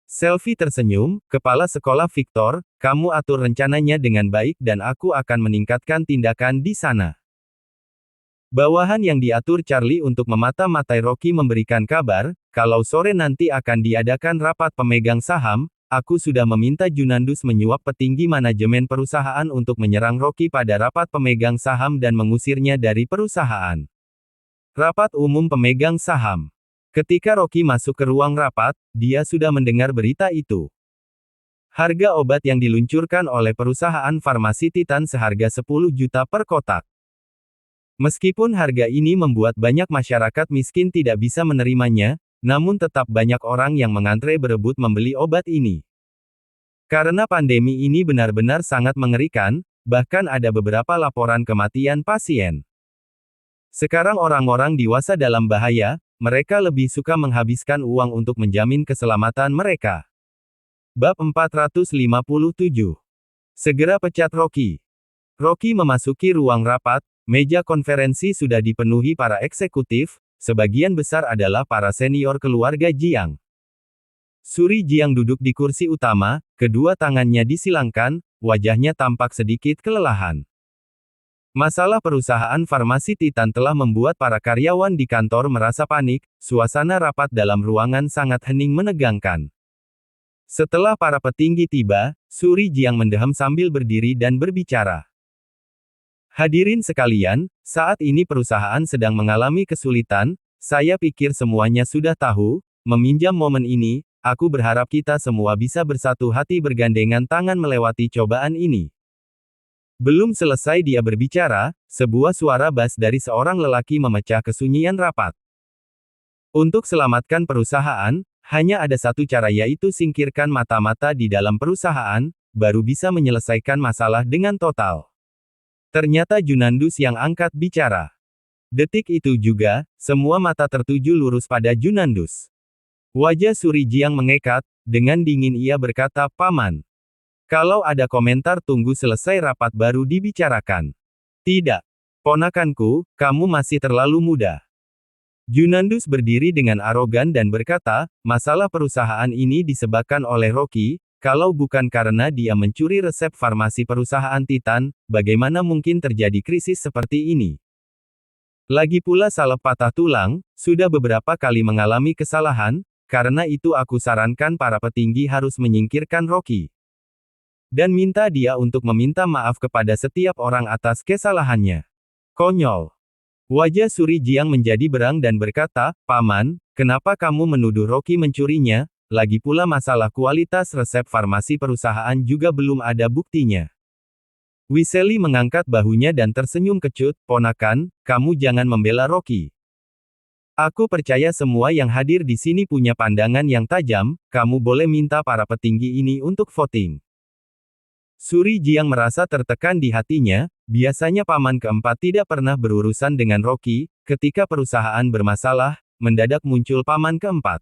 Selfie tersenyum, Kepala Sekolah Victor, kamu atur rencananya dengan baik dan aku akan meningkatkan tindakan di sana. Bawahan yang diatur Charlie untuk memata-matai Rocky memberikan kabar, kalau sore nanti akan diadakan rapat pemegang saham, aku sudah meminta Junandus menyuap petinggi manajemen perusahaan untuk menyerang Rocky pada rapat pemegang saham dan mengusirnya dari perusahaan. Rapat umum pemegang saham. Ketika Rocky masuk ke ruang rapat, dia sudah mendengar berita itu. Harga obat yang diluncurkan oleh perusahaan farmasi Titan seharga 10 juta per kotak. Meskipun harga ini membuat banyak masyarakat miskin tidak bisa menerimanya, namun tetap banyak orang yang mengantre berebut membeli obat ini. Karena pandemi ini benar-benar sangat mengerikan, bahkan ada beberapa laporan kematian pasien. Sekarang orang-orang dewasa dalam bahaya, mereka lebih suka menghabiskan uang untuk menjamin keselamatan mereka. Bab 457. Segera pecat Rocky. Rocky memasuki ruang rapat. Meja konferensi sudah dipenuhi para eksekutif, sebagian besar adalah para senior keluarga Jiang. Suri Jiang duduk di kursi utama, kedua tangannya disilangkan, wajahnya tampak sedikit kelelahan. Masalah perusahaan farmasi Titan telah membuat para karyawan di kantor merasa panik, suasana rapat dalam ruangan sangat hening menegangkan. Setelah para petinggi tiba, Suri Jiang mendeham sambil berdiri dan berbicara. Hadirin sekalian, saat ini perusahaan sedang mengalami kesulitan, saya pikir semuanya sudah tahu, meminjam momen ini, aku berharap kita semua bisa bersatu hati bergandengan tangan melewati cobaan ini. Belum selesai dia berbicara, sebuah suara bas dari seorang lelaki memecah kesunyian rapat. Untuk selamatkan perusahaan, hanya ada satu cara yaitu singkirkan mata-mata di dalam perusahaan, baru bisa menyelesaikan masalah dengan total. Ternyata Junandus yang angkat bicara. Detik itu juga, semua mata tertuju lurus pada Junandus. Wajah Suri Jiang mengekat, dengan dingin ia berkata, "Paman. Kalau ada komentar tunggu selesai rapat baru dibicarakan." "Tidak. Ponakanku, kamu masih terlalu muda." Junandus berdiri dengan arogan dan berkata, "Masalah perusahaan ini disebabkan oleh Rocky. Kalau bukan karena dia mencuri resep farmasi perusahaan Titan, bagaimana mungkin terjadi krisis seperti ini? Lagi pula salep patah tulang, sudah beberapa kali mengalami kesalahan, karena itu aku sarankan para petinggi harus menyingkirkan Rocky. Dan minta dia untuk meminta maaf kepada setiap orang atas kesalahannya." Konyol. Wajah Suri Jiang menjadi berang dan berkata, "Paman, kenapa kamu menuduh Rocky mencurinya? Lagi pula masalah kualitas resep farmasi perusahaan juga belum ada buktinya." Wisely mengangkat bahunya dan tersenyum kecut, "Ponakan, kamu jangan membela Rocky. Aku percaya semua yang hadir di sini punya pandangan yang tajam, kamu boleh minta para petinggi ini untuk voting." Suri Jiang merasa tertekan di hatinya, biasanya paman keempat tidak pernah berurusan dengan Rocky, ketika perusahaan bermasalah, mendadak muncul paman keempat.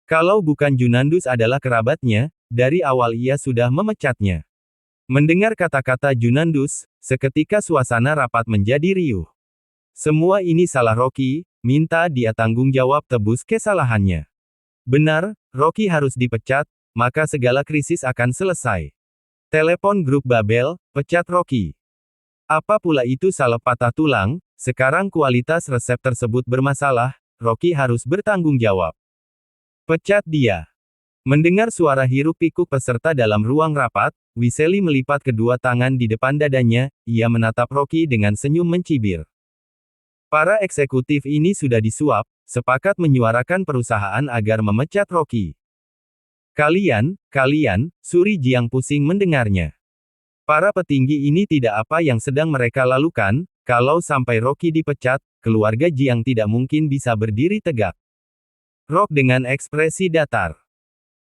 Kalau bukan Junandus adalah kerabatnya, dari awal ia sudah memecatnya. Mendengar kata-kata Junandus, seketika suasana rapat menjadi riuh. Semua ini salah Rocky, minta dia tanggung jawab tebus kesalahannya. Benar, Rocky harus dipecat, maka segala krisis akan selesai. Telepon grup Babel, pecat Rocky. Apa pula itu salep patah tulang, sekarang kualitas resep tersebut bermasalah, Rocky harus bertanggung jawab. Pecat dia. Mendengar suara hiruk-pikuk peserta dalam ruang rapat, Wisely melipat kedua tangan di depan dadanya, ia menatap Rocky dengan senyum mencibir. Para eksekutif ini sudah disuap, sepakat menyuarakan perusahaan agar memecat Rocky. Kalian, Suri Jiang pusing mendengarnya. Para petinggi ini tidak apa yang sedang mereka lakukan, kalau sampai Rocky dipecat, keluarga Jiang tidak mungkin bisa berdiri tegak. Rock dengan ekspresi datar.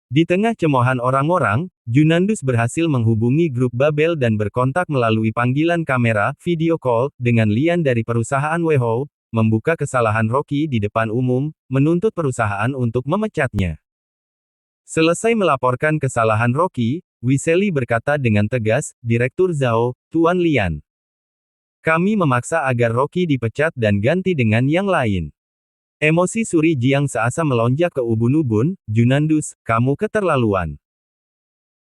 Di tengah cemoohan orang-orang, Junandus berhasil menghubungi grup Babel dan berkontak melalui panggilan kamera, video call, dengan Lian dari perusahaan Weiho, membuka kesalahan Rocky di depan umum, menuntut perusahaan untuk memecatnya. Selesai melaporkan kesalahan Rocky, Wisely berkata dengan tegas, "Direktur Zhao, Tuan Lian. Kami memaksa agar Rocky dipecat dan ganti dengan yang lain." Emosi Suri Jiang seasa melonjak ke ubun-ubun, "Junandus, kamu keterlaluan."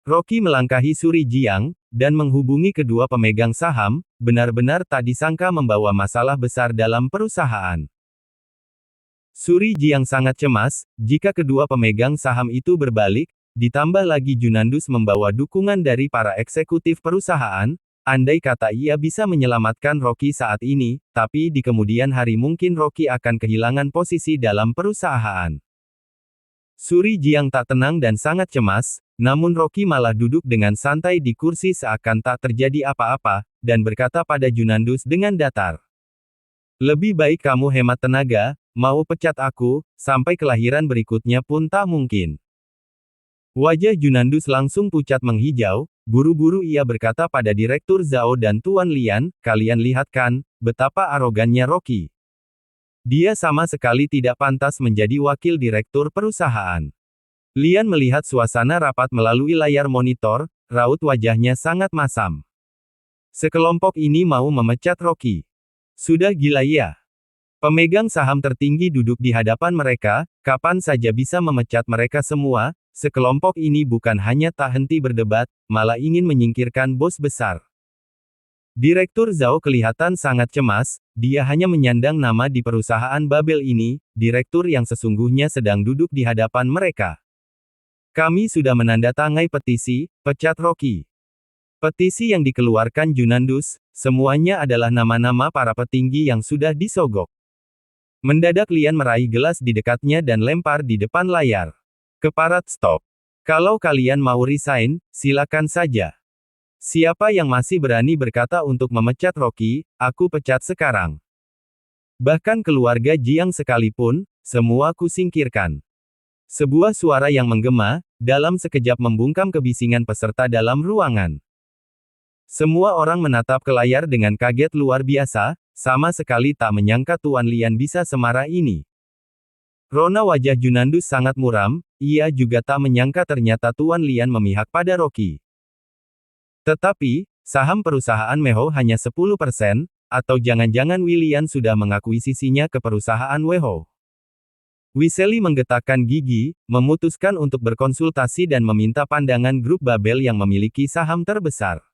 Rocky melangkahi Suri Jiang, dan menghubungi kedua pemegang saham, benar-benar tak disangka membawa masalah besar dalam perusahaan. Suri Jiang sangat cemas, jika kedua pemegang saham itu berbalik, ditambah lagi Junandus membawa dukungan dari para eksekutif perusahaan, andai kata ia bisa menyelamatkan Rocky saat ini, tapi di kemudian hari mungkin Rocky akan kehilangan posisi dalam perusahaan. Suri Jiang tak tenang dan sangat cemas, namun Rocky malah duduk dengan santai di kursi seakan tak terjadi apa-apa, dan berkata pada Junandus dengan datar. Lebih baik kamu hemat tenaga, mau pecat aku, sampai kelahiran berikutnya pun tak mungkin. Wajah Junandus langsung pucat menghijau, buru-buru ia berkata pada Direktur Zhao dan Tuan Lian, kalian lihat kan, betapa arogannya Rocky. Dia sama sekali tidak pantas menjadi wakil direktur perusahaan. Lian melihat suasana rapat melalui layar monitor, raut wajahnya sangat masam. Sekelompok ini mau memecat Rocky. Sudah gila ya? Pemegang saham tertinggi duduk di hadapan mereka, kapan saja bisa memecat mereka semua, sekelompok ini bukan hanya tak henti berdebat, malah ingin menyingkirkan bos besar. Direktur Zhao kelihatan sangat cemas, dia hanya menyandang nama di perusahaan Babel ini, direktur yang sesungguhnya sedang duduk di hadapan mereka. Kami sudah menandatangani petisi, pecat Rocky. Petisi yang dikeluarkan Junandus, semuanya adalah nama-nama para petinggi yang sudah disogok. Mendadak Lian meraih gelas di dekatnya dan lempar di depan layar. Keparat stop. Kalau kalian mau resign, silakan saja. Siapa yang masih berani berkata untuk memecat Rocky, aku pecat sekarang. Bahkan keluarga Jiang sekalipun, semua kusingkirkan. Sebuah suara yang menggema, dalam sekejap membungkam kebisingan peserta dalam ruangan. Semua orang menatap ke layar dengan kaget luar biasa, sama sekali tak menyangka Tuan Lian bisa semarah ini. Rona wajah Junandus sangat muram, ia juga tak menyangka ternyata Tuan Lian memihak pada Rocky. Tetapi, saham perusahaan Meho hanya 10%, atau jangan-jangan Willian sudah mengakuisisinya ke perusahaan Weho. Wisely menggetakkan gigi, memutuskan untuk berkonsultasi dan meminta pandangan grup Babel yang memiliki saham terbesar.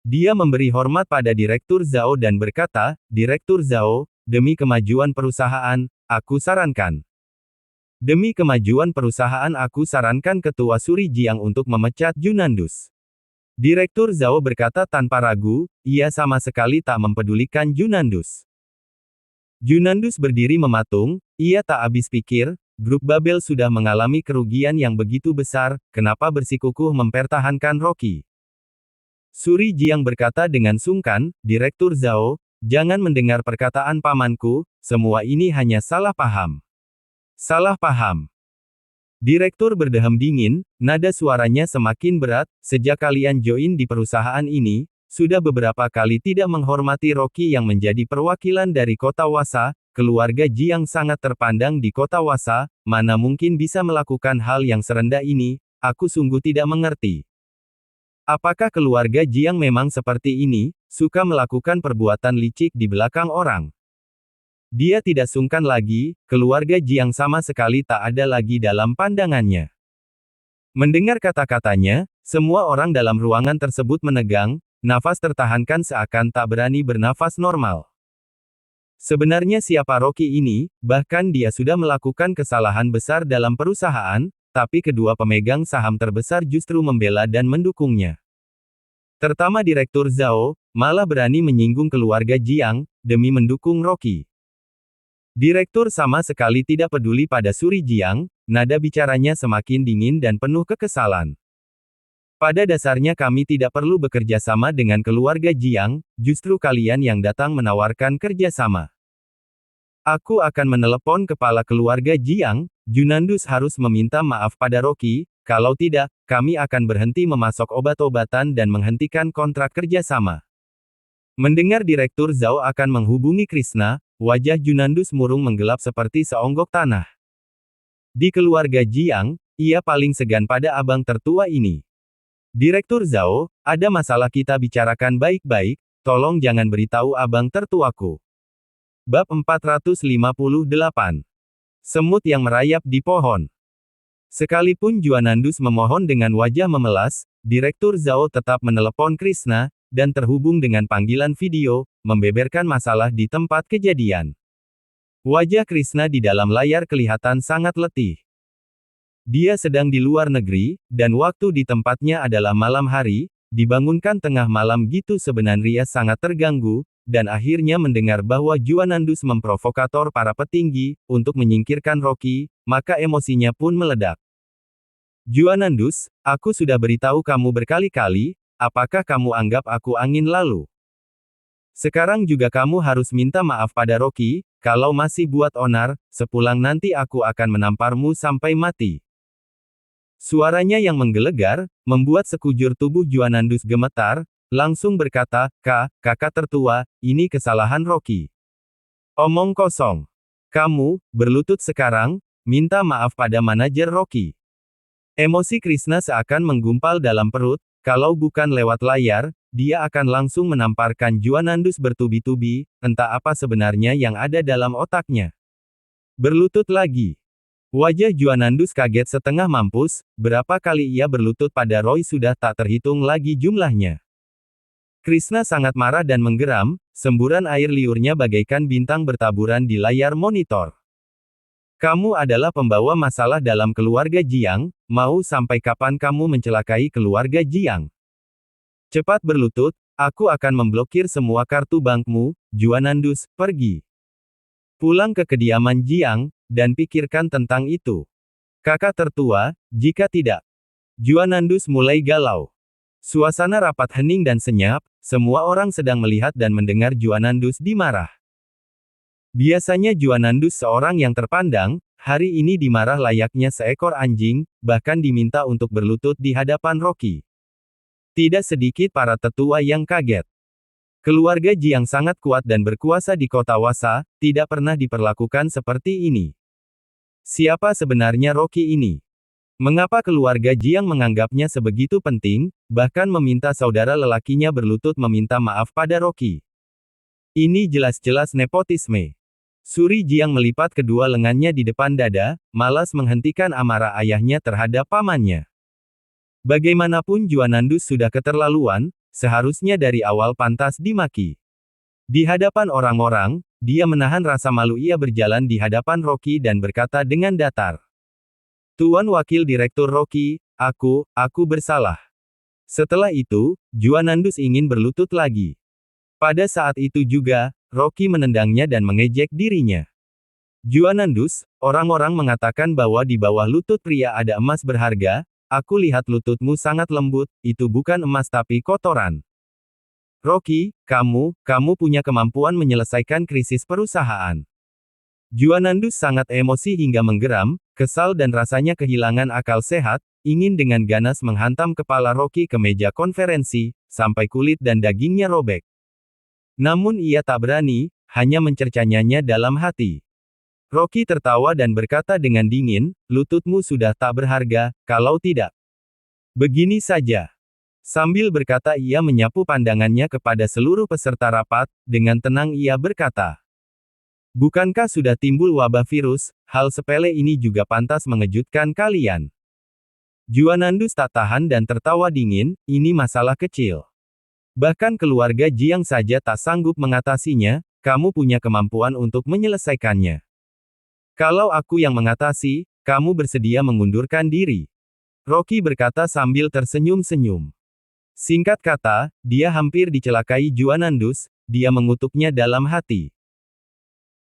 Dia memberi hormat pada Direktur Zhao dan berkata, Direktur Zhao, demi kemajuan perusahaan, aku sarankan. Demi kemajuan perusahaan aku sarankan Ketua Suri Jiang untuk memecat Junandus. Direktur Zhao berkata tanpa ragu, ia sama sekali tak mempedulikan Junandus. Junandus berdiri mematung, ia tak habis pikir, grup Babel sudah mengalami kerugian yang begitu besar, kenapa bersikukuh mempertahankan Rocky. Suri Jiang berkata dengan sungkan, Direktur Zhao, jangan mendengar perkataan pamanku, semua ini hanya salah paham. Salah paham. Direktur berdeham dingin, nada suaranya semakin berat, sejak kalian join di perusahaan ini, sudah beberapa kali tidak menghormati Rocky yang menjadi perwakilan dari kota Wasa, keluarga Jiang sangat terpandang di kota Wasa, mana mungkin bisa melakukan hal yang serendah ini, aku sungguh tidak mengerti. Apakah keluarga Jiang memang seperti ini, suka melakukan perbuatan licik di belakang orang? Dia tidak sungkan lagi, keluarga Jiang sama sekali tak ada lagi dalam pandangannya. Mendengar kata-katanya, semua orang dalam ruangan tersebut menegang, nafas tertahankan seakan tak berani bernafas normal. Sebenarnya siapa Rocky ini, bahkan dia sudah melakukan kesalahan besar dalam perusahaan, tapi kedua pemegang saham terbesar justru membela dan mendukungnya. Terutama Direktur Zhao, malah berani menyinggung keluarga Jiang, demi mendukung Rocky. Direktur sama sekali tidak peduli pada Suri Jiang, nada bicaranya semakin dingin dan penuh kekesalan. Pada dasarnya kami tidak perlu bekerja sama dengan keluarga Jiang, justru kalian yang datang menawarkan kerja sama. Aku akan menelepon kepala keluarga Jiang, Junandus harus meminta maaf pada Rocky, kalau tidak, kami akan berhenti memasok obat-obatan dan menghentikan kontrak kerja sama. Mendengar Direktur Zhao akan menghubungi Krishna, wajah Junandus murung menggelap seperti seonggok tanah. Di keluarga Jiang, ia paling segan pada abang tertua ini. Direktur Zhao, ada masalah kita bicarakan baik-baik, tolong jangan beritahu abang tertuaku. Bab 458. Semut yang merayap di pohon. Sekalipun Junandus memohon dengan wajah memelas, Direktur Zhao tetap menelepon Krishna, dan terhubung dengan panggilan video, membeberkan masalah di tempat kejadian. Wajah Krishna di dalam layar kelihatan sangat letih. Dia sedang di luar negeri, dan waktu di tempatnya adalah malam hari, dibangunkan tengah malam gitu sebenarnya sangat terganggu, dan akhirnya mendengar bahwa Juanandus memprovokator para petinggi, untuk menyingkirkan Rocky, maka emosinya pun meledak. Juanandus, aku sudah beritahu kamu berkali-kali, apakah kamu anggap aku angin lalu? Sekarang juga kamu harus minta maaf pada Rocky, kalau masih buat onar, sepulang nanti aku akan menamparmu sampai mati. Suaranya yang menggelegar, membuat sekujur tubuh Juanandus gemetar, langsung berkata, kakak tertua, ini kesalahan Rocky. Omong kosong. Kamu, berlutut sekarang, minta maaf pada manajer Rocky. Emosi Krishna seakan menggumpal dalam perut, kalau bukan lewat layar, dia akan langsung menamparkan Juanandus bertubi-tubi, entah apa sebenarnya yang ada dalam otaknya. Berlutut lagi. Wajah Juanandus kaget setengah mampus, berapa kali ia berlutut pada Roy sudah tak terhitung lagi jumlahnya. Krishna sangat marah dan menggeram, semburan air liurnya bagaikan bintang bertaburan di layar monitor. Kamu adalah pembawa masalah dalam keluarga Jiang, mau sampai kapan kamu mencelakai keluarga Jiang? Cepat berlutut, aku akan memblokir semua kartu bankmu, Juanandus, pergi. Pulang ke kediaman Jiang, dan pikirkan tentang itu. Kakak tertua, jika tidak. Juanandus mulai galau. Suasana rapat hening dan senyap, semua orang sedang melihat dan mendengar Juanandus dimarah. Biasanya Juanandus seorang yang terpandang, hari ini dimarah layaknya seekor anjing, bahkan diminta untuk berlutut di hadapan Rocky. Tidak sedikit para tetua yang kaget. Keluarga Jiang sangat kuat dan berkuasa di kota Wasa, tidak pernah diperlakukan seperti ini. Siapa sebenarnya Rocky ini? Mengapa keluarga Jiang menganggapnya sebegitu penting, bahkan meminta saudara lelakinya berlutut meminta maaf pada Rocky? Ini jelas-jelas nepotisme. Suri Jiang melipat kedua lengannya di depan dada, malas menghentikan amarah ayahnya terhadap pamannya. Bagaimanapun Juanandus sudah keterlaluan, seharusnya dari awal pantas dimaki. Di hadapan orang-orang, dia menahan rasa malu ia berjalan di hadapan Rocky dan berkata dengan datar. Tuan Wakil Direktur Rocky, aku bersalah. Setelah itu, Juanandus ingin berlutut lagi. Pada saat itu juga, Rocky menendangnya dan mengejek dirinya. Juanandus, orang-orang mengatakan bahwa di bawah lutut pria ada emas berharga, aku lihat lututmu sangat lembut, itu bukan emas tapi kotoran. Rocky, kamu punya kemampuan menyelesaikan krisis perusahaan. Juanandus sangat emosi hingga menggeram, kesal dan rasanya kehilangan akal sehat, ingin dengan ganas menghantam kepala Rocky ke meja konferensi, sampai kulit dan dagingnya robek. Namun ia tak berani, hanya mencercanya dalam hati. Rocky tertawa dan berkata dengan dingin, lututmu sudah tak berharga, kalau tidak. Begini saja. Sambil berkata ia menyapu pandangannya kepada seluruh peserta rapat, dengan tenang ia berkata. Bukankah sudah timbul wabah virus, hal sepele ini juga pantas mengejutkan kalian. Juanandus tak tahan dan tertawa dingin, ini masalah kecil. Bahkan keluarga Jiang saja tak sanggup mengatasinya, kamu punya kemampuan untuk menyelesaikannya. Kalau aku yang mengatasi, kamu bersedia mengundurkan diri. Rocky berkata sambil tersenyum-senyum. Singkat kata, dia hampir dicelakai Juanandus, dia mengutuknya dalam hati.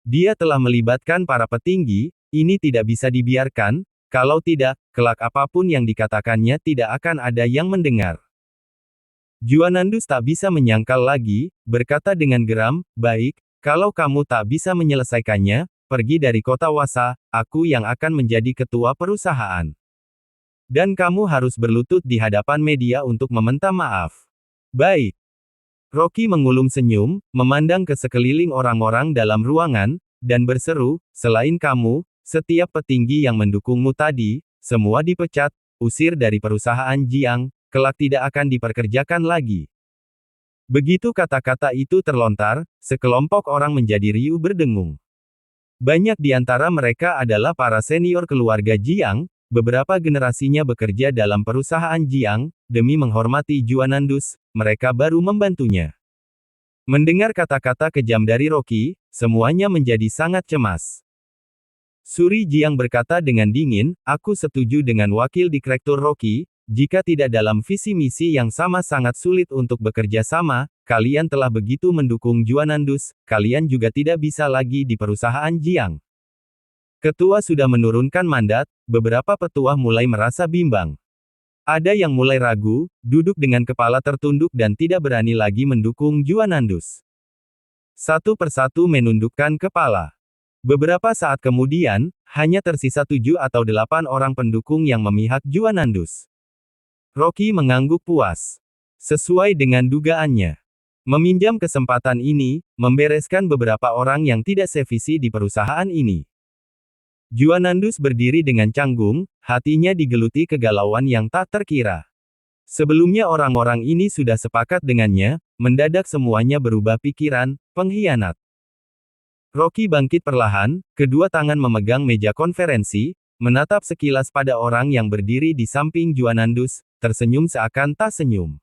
Dia telah melibatkan para petinggi, ini tidak bisa dibiarkan, kalau tidak, kelak apapun yang dikatakannya tidak akan ada yang mendengar. Juanandus tak bisa menyangkal lagi, berkata dengan geram, baik, kalau kamu tak bisa menyelesaikannya, pergi dari kota Wasa, aku yang akan menjadi ketua perusahaan. Dan kamu harus berlutut di hadapan media untuk meminta maaf. Baik. Rocky mengulum senyum, memandang ke sekeliling orang-orang dalam ruangan, dan berseru, selain kamu, setiap petinggi yang mendukungmu tadi, semua dipecat, usir dari perusahaan Jiang, kelak tidak akan diperkerjakan lagi. Begitu kata-kata itu terlontar, sekelompok orang menjadi riuh berdengung. Banyak di antara mereka adalah para senior keluarga Jiang, beberapa generasinya bekerja dalam perusahaan Jiang, demi menghormati Juanandus, mereka baru membantunya. Mendengar kata-kata kejam dari Rocky, semuanya menjadi sangat cemas. Suri Jiang berkata dengan dingin, aku setuju dengan Wakil Direktur Rocky, jika tidak dalam visi misi yang sama sangat sulit untuk bekerja sama, kalian telah begitu mendukung Juanandus, kalian juga tidak bisa lagi di perusahaan Jiang. Ketua sudah menurunkan mandat, beberapa petua mulai merasa bimbang. Ada yang mulai ragu, duduk dengan kepala tertunduk dan tidak berani lagi mendukung Juanandus. Satu persatu menundukkan kepala. Beberapa saat kemudian, hanya tersisa 7 atau 8 orang pendukung yang memihak Juanandus. Rocky mengangguk puas. Sesuai dengan dugaannya. Meminjam kesempatan ini, membereskan beberapa orang yang tidak sevisi di perusahaan ini. Juanandus berdiri dengan canggung, hatinya digeluti kegalauan yang tak terkira. Sebelumnya orang-orang ini sudah sepakat dengannya, mendadak semuanya berubah pikiran, pengkhianat. Rocky bangkit perlahan, kedua tangan memegang meja konferensi, menatap sekilas pada orang yang berdiri di samping Juanandus, tersenyum seakan tak senyum.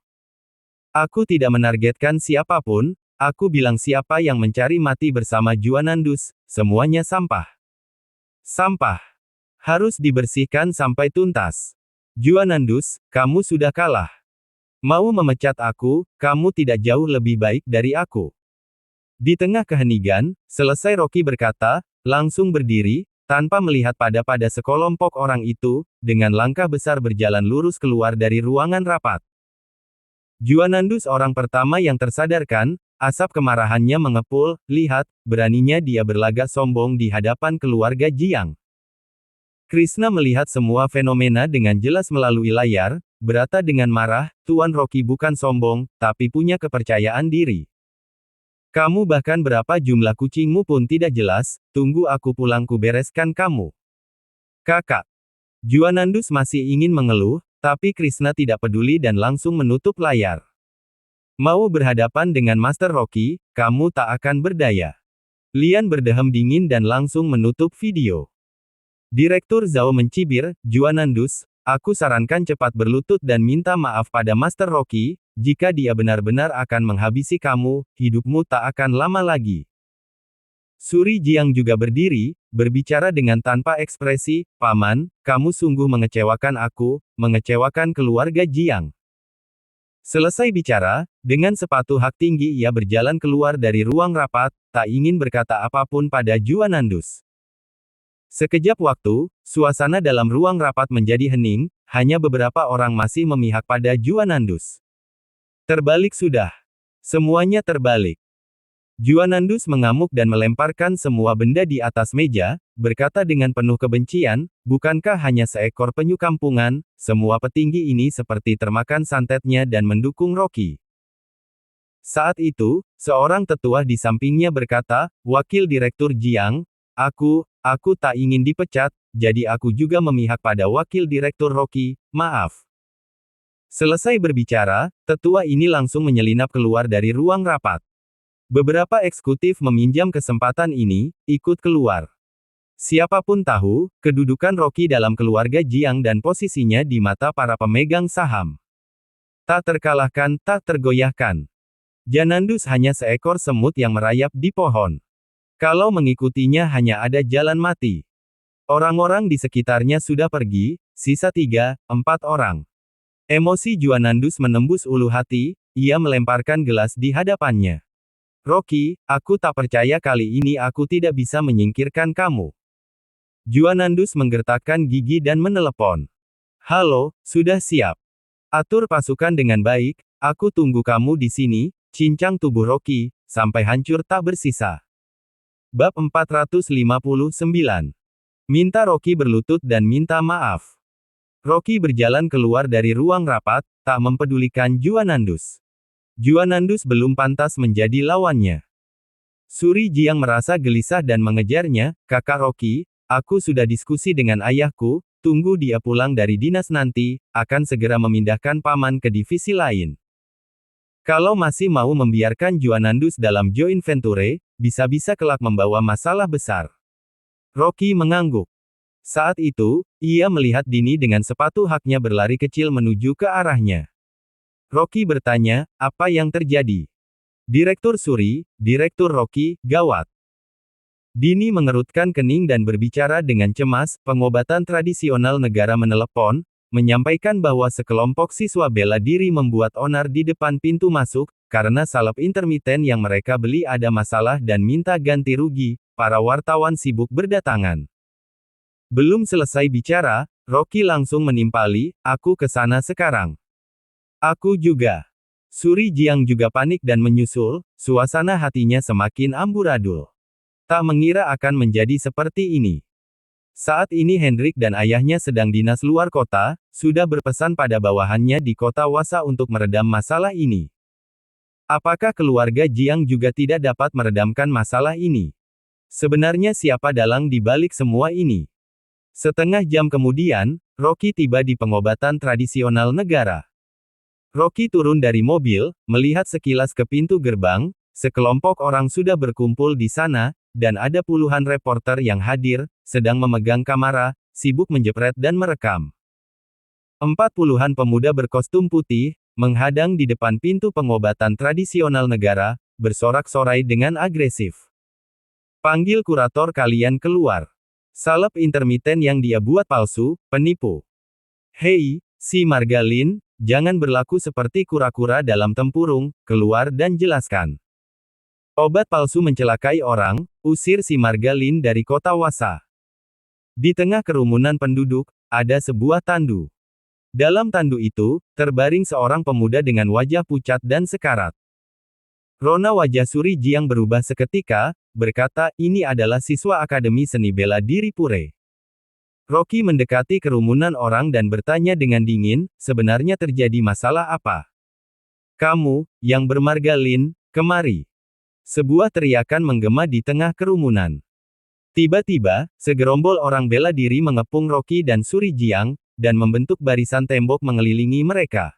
Aku tidak menargetkan siapapun, aku bilang siapa yang mencari mati bersama Juanandus, semuanya sampah. Sampah. Harus dibersihkan sampai tuntas. Juanandus, kamu sudah kalah. Mau memecat aku, kamu tidak jauh lebih baik dari aku. Di tengah keheningan, selesai Rocky berkata, langsung berdiri, tanpa melihat pada sekelompok orang itu, dengan langkah besar berjalan lurus keluar dari ruangan rapat. Juanandus orang pertama yang tersadarkan, asap kemarahannya mengepul, lihat, beraninya dia berlagak sombong di hadapan keluarga Jiang. Krishna melihat semua fenomena dengan jelas melalui layar, berkata dengan marah, Tuan Rocky bukan sombong, tapi punya kepercayaan diri. Kamu bahkan berapa jumlah kucingmu pun tidak jelas, tunggu aku pulang ku bereskan kamu. Kakak. Juanandus masih ingin mengeluh, tapi Krishna tidak peduli dan langsung menutup layar. Mau berhadapan dengan Master Rocky, kamu tak akan berdaya. Lian berdehem dingin dan langsung menutup video. Direktur Zhao mencibir, Juanandus, aku sarankan cepat berlutut dan minta maaf pada Master Rocky, jika dia benar-benar akan menghabisi kamu, hidupmu tak akan lama lagi. Suri Jiang juga berdiri, berbicara dengan tanpa ekspresi, Paman, kamu sungguh mengecewakan aku, mengecewakan keluarga Jiang. Selesai bicara, dengan sepatu hak tinggi ia berjalan keluar dari ruang rapat, tak ingin berkata apapun pada Juanandus. Sekejap waktu, suasana dalam ruang rapat menjadi hening, hanya beberapa orang masih memihak pada Juanandus. Terbalik sudah. Semuanya terbalik. Juanandus mengamuk dan melemparkan semua benda di atas meja, berkata dengan penuh kebencian, bukankah hanya seekor penyu kampungan, semua petinggi ini seperti termakan santetnya dan mendukung Rocky. Saat itu, seorang tetua di sampingnya berkata, Wakil Direktur Jiang, aku tak ingin dipecat, jadi aku juga memihak pada Wakil Direktur Rocky, maaf. Selesai berbicara, tetua ini langsung menyelinap keluar dari ruang rapat. Beberapa eksekutif meminjam kesempatan ini, ikut keluar. Siapapun tahu, kedudukan Rocky dalam keluarga Jiang dan posisinya di mata para pemegang saham. Tak terkalahkan, tak tergoyahkan. Juanandus hanya seekor semut yang merayap di pohon. Kalau mengikutinya hanya ada jalan mati. Orang-orang di sekitarnya sudah pergi, sisa 3-4 orang. Emosi Juanandus menembus ulu hati, ia melemparkan gelas di hadapannya. Rocky, aku tak percaya kali ini aku tidak bisa menyingkirkan kamu. Juanandus menggertakkan gigi dan menelepon. Halo, sudah siap. Atur pasukan dengan baik, aku tunggu kamu di sini, cincang tubuh Rocky, sampai hancur tak bersisa. Bab 459. Minta Rocky berlutut dan minta maaf. Rocky berjalan keluar dari ruang rapat, tak mempedulikan Juanandus. Juanandus belum pantas menjadi lawannya. Suri Jiang merasa gelisah dan mengejarnya, Kakak Rocky, aku sudah diskusi dengan ayahku, tunggu dia pulang dari dinas nanti, akan segera memindahkan paman ke divisi lain. Kalau masih mau membiarkan Juanandus dalam joint venture, bisa-bisa kelak membawa masalah besar. Rocky mengangguk. Saat itu, ia melihat Dini dengan sepatu haknya berlari kecil menuju ke arahnya. Rocky bertanya, apa yang terjadi? Direktur Suri, Direktur Rocky, gawat. Dini mengerutkan kening dan berbicara dengan cemas. Pengobatan tradisional negara menelepon, menyampaikan bahwa sekelompok siswa bela diri membuat onar di depan pintu masuk, karena salep intermiten yang mereka beli ada masalah dan minta ganti rugi. Para wartawan sibuk berdatangan. Belum selesai bicara, Rocky langsung menimpali, "Aku ke sana sekarang." "Aku juga." Suri Jiang juga panik dan menyusul, suasana hatinya semakin amburadul. Tak mengira akan menjadi seperti ini. Saat ini Hendrik dan ayahnya sedang dinas luar kota, sudah berpesan pada bawahannya di kota Wasa untuk meredam masalah ini. Apakah keluarga Jiang juga tidak dapat meredamkan masalah ini? Sebenarnya siapa dalang di balik semua ini? Setengah jam kemudian, Rocky tiba di pengobatan tradisional negara. Rocky turun dari mobil, melihat sekilas ke pintu gerbang, sekelompok orang sudah berkumpul di sana, dan ada puluhan reporter yang hadir, sedang memegang kamera, sibuk menjepret dan merekam. 40-an pemuda berkostum putih, menghadang di depan pintu pengobatan tradisional negara, bersorak-sorai dengan agresif. "Panggil kurator kalian keluar. Salep intermiten yang dia buat palsu, penipu. Hei, si Margalin, jangan berlaku seperti kura-kura dalam tempurung, keluar dan jelaskan. Obat palsu mencelakai orang, usir si Margalin dari kota Wasa." Di tengah kerumunan penduduk, ada sebuah tandu. Dalam tandu itu, terbaring seorang pemuda dengan wajah pucat dan sekarat. Rona wajah Suri Jiang berubah seketika, berkata, "Ini adalah siswa Akademi Seni Bela Diri Pure." Rocky mendekati kerumunan orang dan bertanya dengan dingin, "Sebenarnya terjadi masalah apa? Kamu, yang bermargalin, kemari." Sebuah teriakan menggema di tengah kerumunan. Tiba-tiba, segerombol orang bela diri mengepung Rocky dan Suri Jiang, dan membentuk barisan tembok mengelilingi mereka.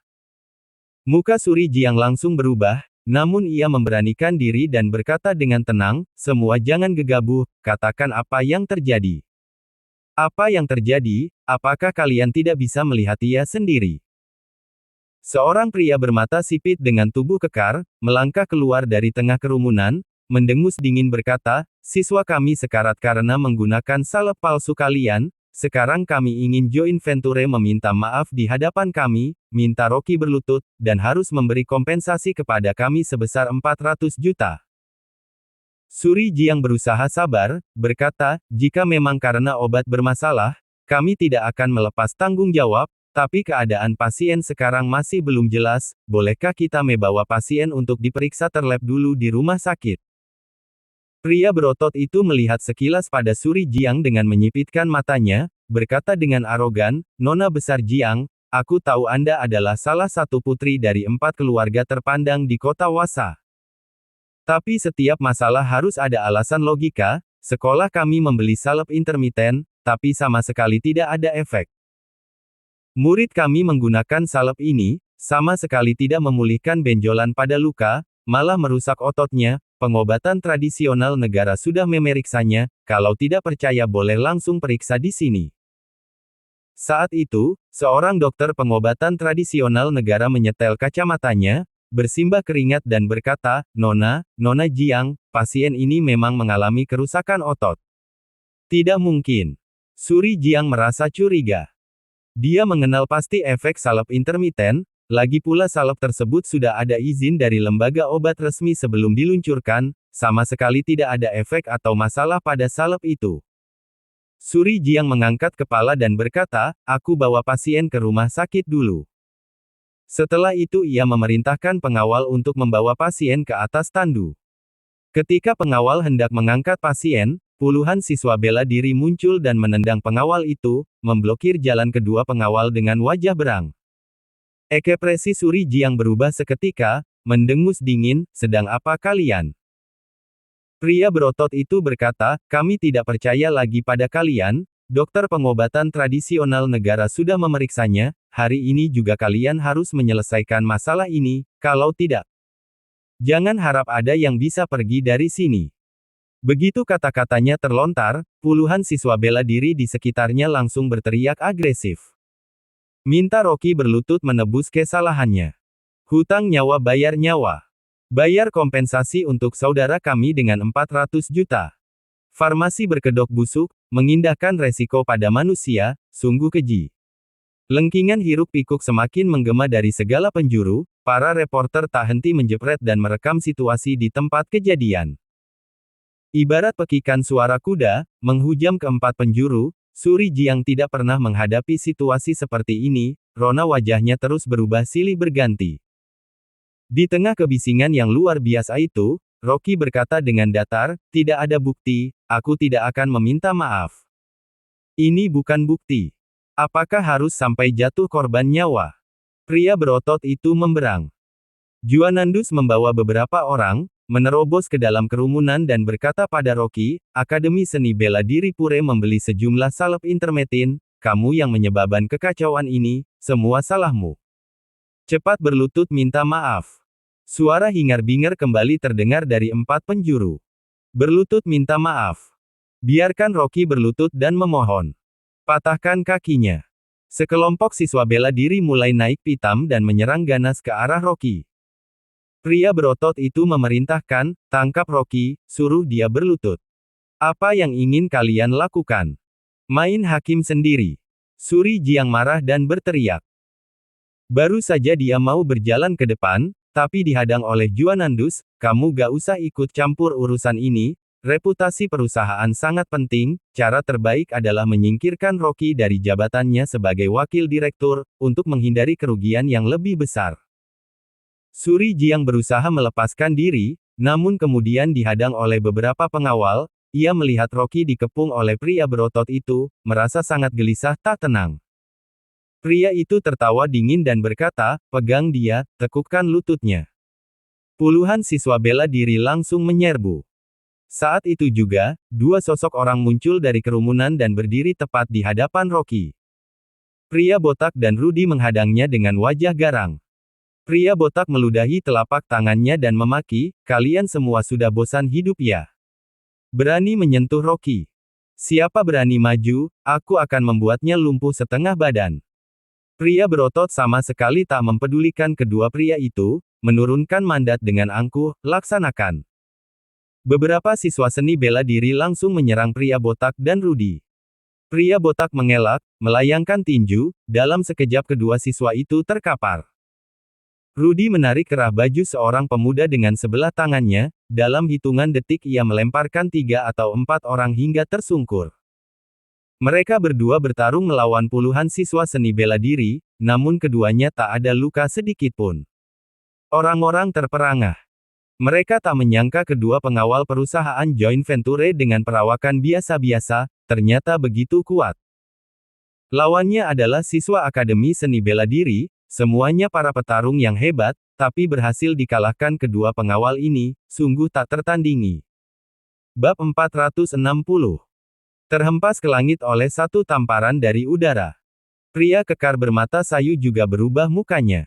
Muka Suri Jiang langsung berubah, namun ia memberanikan diri dan berkata dengan tenang, "Semua jangan gegabah, katakan apa yang terjadi." "Apa yang terjadi? Apakah kalian tidak bisa melihat ia sendiri?" Seorang pria bermata sipit dengan tubuh kekar, melangkah keluar dari tengah kerumunan, mendengus dingin berkata, "Siswa kami sekarat karena menggunakan salep palsu kalian. Sekarang kami ingin join venture meminta maaf di hadapan kami, minta Rocky berlutut, dan harus memberi kompensasi kepada kami sebesar 400 juta. Suri Jiang berusaha sabar, berkata, "Jika memang karena obat bermasalah, kami tidak akan melepas tanggung jawab, tapi keadaan pasien sekarang masih belum jelas, bolehkah kita membawa pasien untuk diperiksa terleb dulu di rumah sakit?" Pria berotot itu melihat sekilas pada Suri Jiang dengan menyipitkan matanya, berkata dengan arogan, "Nona besar Jiang, aku tahu Anda adalah salah satu putri dari 4 keluarga terpandang di kota Wasa. Tapi setiap masalah harus ada alasan logika. Sekolah kami membeli salep intermiten, tapi sama sekali tidak ada efek. Murid kami menggunakan salep ini, sama sekali tidak memulihkan benjolan pada luka, malah merusak ototnya. Pengobatan tradisional negara sudah memeriksanya, kalau tidak percaya boleh langsung periksa di sini." Saat itu, seorang dokter pengobatan tradisional negara menyetel kacamatanya, bersimbah keringat dan berkata, Nona Jiang, pasien ini memang mengalami kerusakan otot." "Tidak mungkin." Suri Jiang merasa curiga. Dia mengenal pasti efek salep intermiten, lagi pula salep tersebut sudah ada izin dari lembaga obat resmi sebelum diluncurkan, sama sekali tidak ada efek atau masalah pada salep itu. Suri Jiang mengangkat kepala dan berkata, "Aku bawa pasien ke rumah sakit dulu." Setelah itu ia memerintahkan pengawal untuk membawa pasien ke atas tandu. Ketika pengawal hendak mengangkat pasien, puluhan siswa bela diri muncul dan menendang pengawal itu, memblokir jalan kedua pengawal dengan wajah berang. Ekspresi Suri Jiang berubah seketika, mendengus dingin, "Sedang apa kalian?" Pria berotot itu berkata, "Kami tidak percaya lagi pada kalian, dokter pengobatan tradisional negara sudah memeriksanya, hari ini juga kalian harus menyelesaikan masalah ini, kalau tidak, jangan harap ada yang bisa pergi dari sini." Begitu kata-katanya terlontar, puluhan siswa bela diri di sekitarnya langsung berteriak agresif. Minta Rocky berlutut menebus kesalahannya. "Hutang nyawa bayar nyawa. Bayar kompensasi untuk saudara kami dengan 400 juta. Farmasi berkedok busuk, mengindahkan resiko pada manusia, sungguh keji. Lengkingan hiruk-pikuk semakin menggema dari segala penjuru, para reporter tak henti menjepret dan merekam situasi di tempat kejadian. Ibarat pekikan suara kuda, menghujam ke empat penjuru, Suri Jiang tidak pernah menghadapi situasi seperti ini, rona wajahnya terus berubah silih berganti. Di tengah kebisingan yang luar biasa itu, Rocky berkata dengan datar, "Tidak ada bukti, aku tidak akan meminta maaf. Ini bukan bukti. Apakah harus sampai jatuh korban nyawa?" Pria berotot itu memberang. Juanandus membawa beberapa orang, menerobos ke dalam kerumunan dan berkata pada Rocky, "Akademi Seni Bela Diri Pure membeli sejumlah salep intermetin, kamu yang menyebabkan kekacauan ini, semua salahmu. Cepat berlutut minta maaf." Suara hingar-bingar kembali terdengar dari empat penjuru. Berlutut minta maaf. Biarkan Rocky berlutut dan memohon. Patahkan kakinya. Sekelompok siswa bela diri mulai naik pitam dan menyerang ganas ke arah Rocky. Pria berotot itu memerintahkan, "Tangkap Rocky, suruh dia berlutut. Apa yang ingin kalian lakukan? Main hakim sendiri." Suri Jiang marah dan berteriak. Baru saja dia mau berjalan ke depan, tapi dihadang oleh Juanandus, "Kamu gak usah ikut campur urusan ini, reputasi perusahaan sangat penting, cara terbaik adalah menyingkirkan Rocky dari jabatannya sebagai wakil direktur, untuk menghindari kerugian yang lebih besar." Suri Jiang berusaha melepaskan diri, namun kemudian dihadang oleh beberapa pengawal, ia melihat Rocky dikepung oleh pria berotot itu, merasa sangat gelisah tak tenang. Pria itu tertawa dingin dan berkata, "Pegang dia, tekukkan lututnya." Puluhan siswa bela diri langsung menyerbu. Saat itu juga, dua sosok orang muncul dari kerumunan dan berdiri tepat di hadapan Rocky. Pria botak dan Rudy menghadangnya dengan wajah garang. Pria botak meludahi telapak tangannya dan memaki, "Kalian semua sudah bosan hidup ya? Berani menyentuh Rocky? Siapa berani maju, aku akan membuatnya lumpuh setengah badan." Pria berotot sama sekali tak mempedulikan kedua pria itu, menurunkan mandat dengan angkuh, "Laksanakan." Beberapa siswa seni bela diri langsung menyerang pria botak dan Rudy. Pria botak mengelak, melayangkan tinju, dalam sekejap kedua siswa itu terkapar. Rudy menarik kerah baju seorang pemuda dengan sebelah tangannya, dalam hitungan detik ia melemparkan 3 atau 4 orang hingga tersungkur. Mereka berdua bertarung melawan puluhan siswa seni bela diri, namun keduanya tak ada luka sedikit pun. Orang-orang terperangah. Mereka tak menyangka kedua pengawal perusahaan joint venture dengan perawakan biasa-biasa, ternyata begitu kuat. Lawannya adalah siswa Akademi Seni Bela Diri, semuanya para petarung yang hebat, tapi berhasil dikalahkan kedua pengawal ini, sungguh tak tertandingi. Bab 460. Terhempas ke langit oleh satu tamparan dari udara. Pria kekar bermata sayu juga berubah mukanya.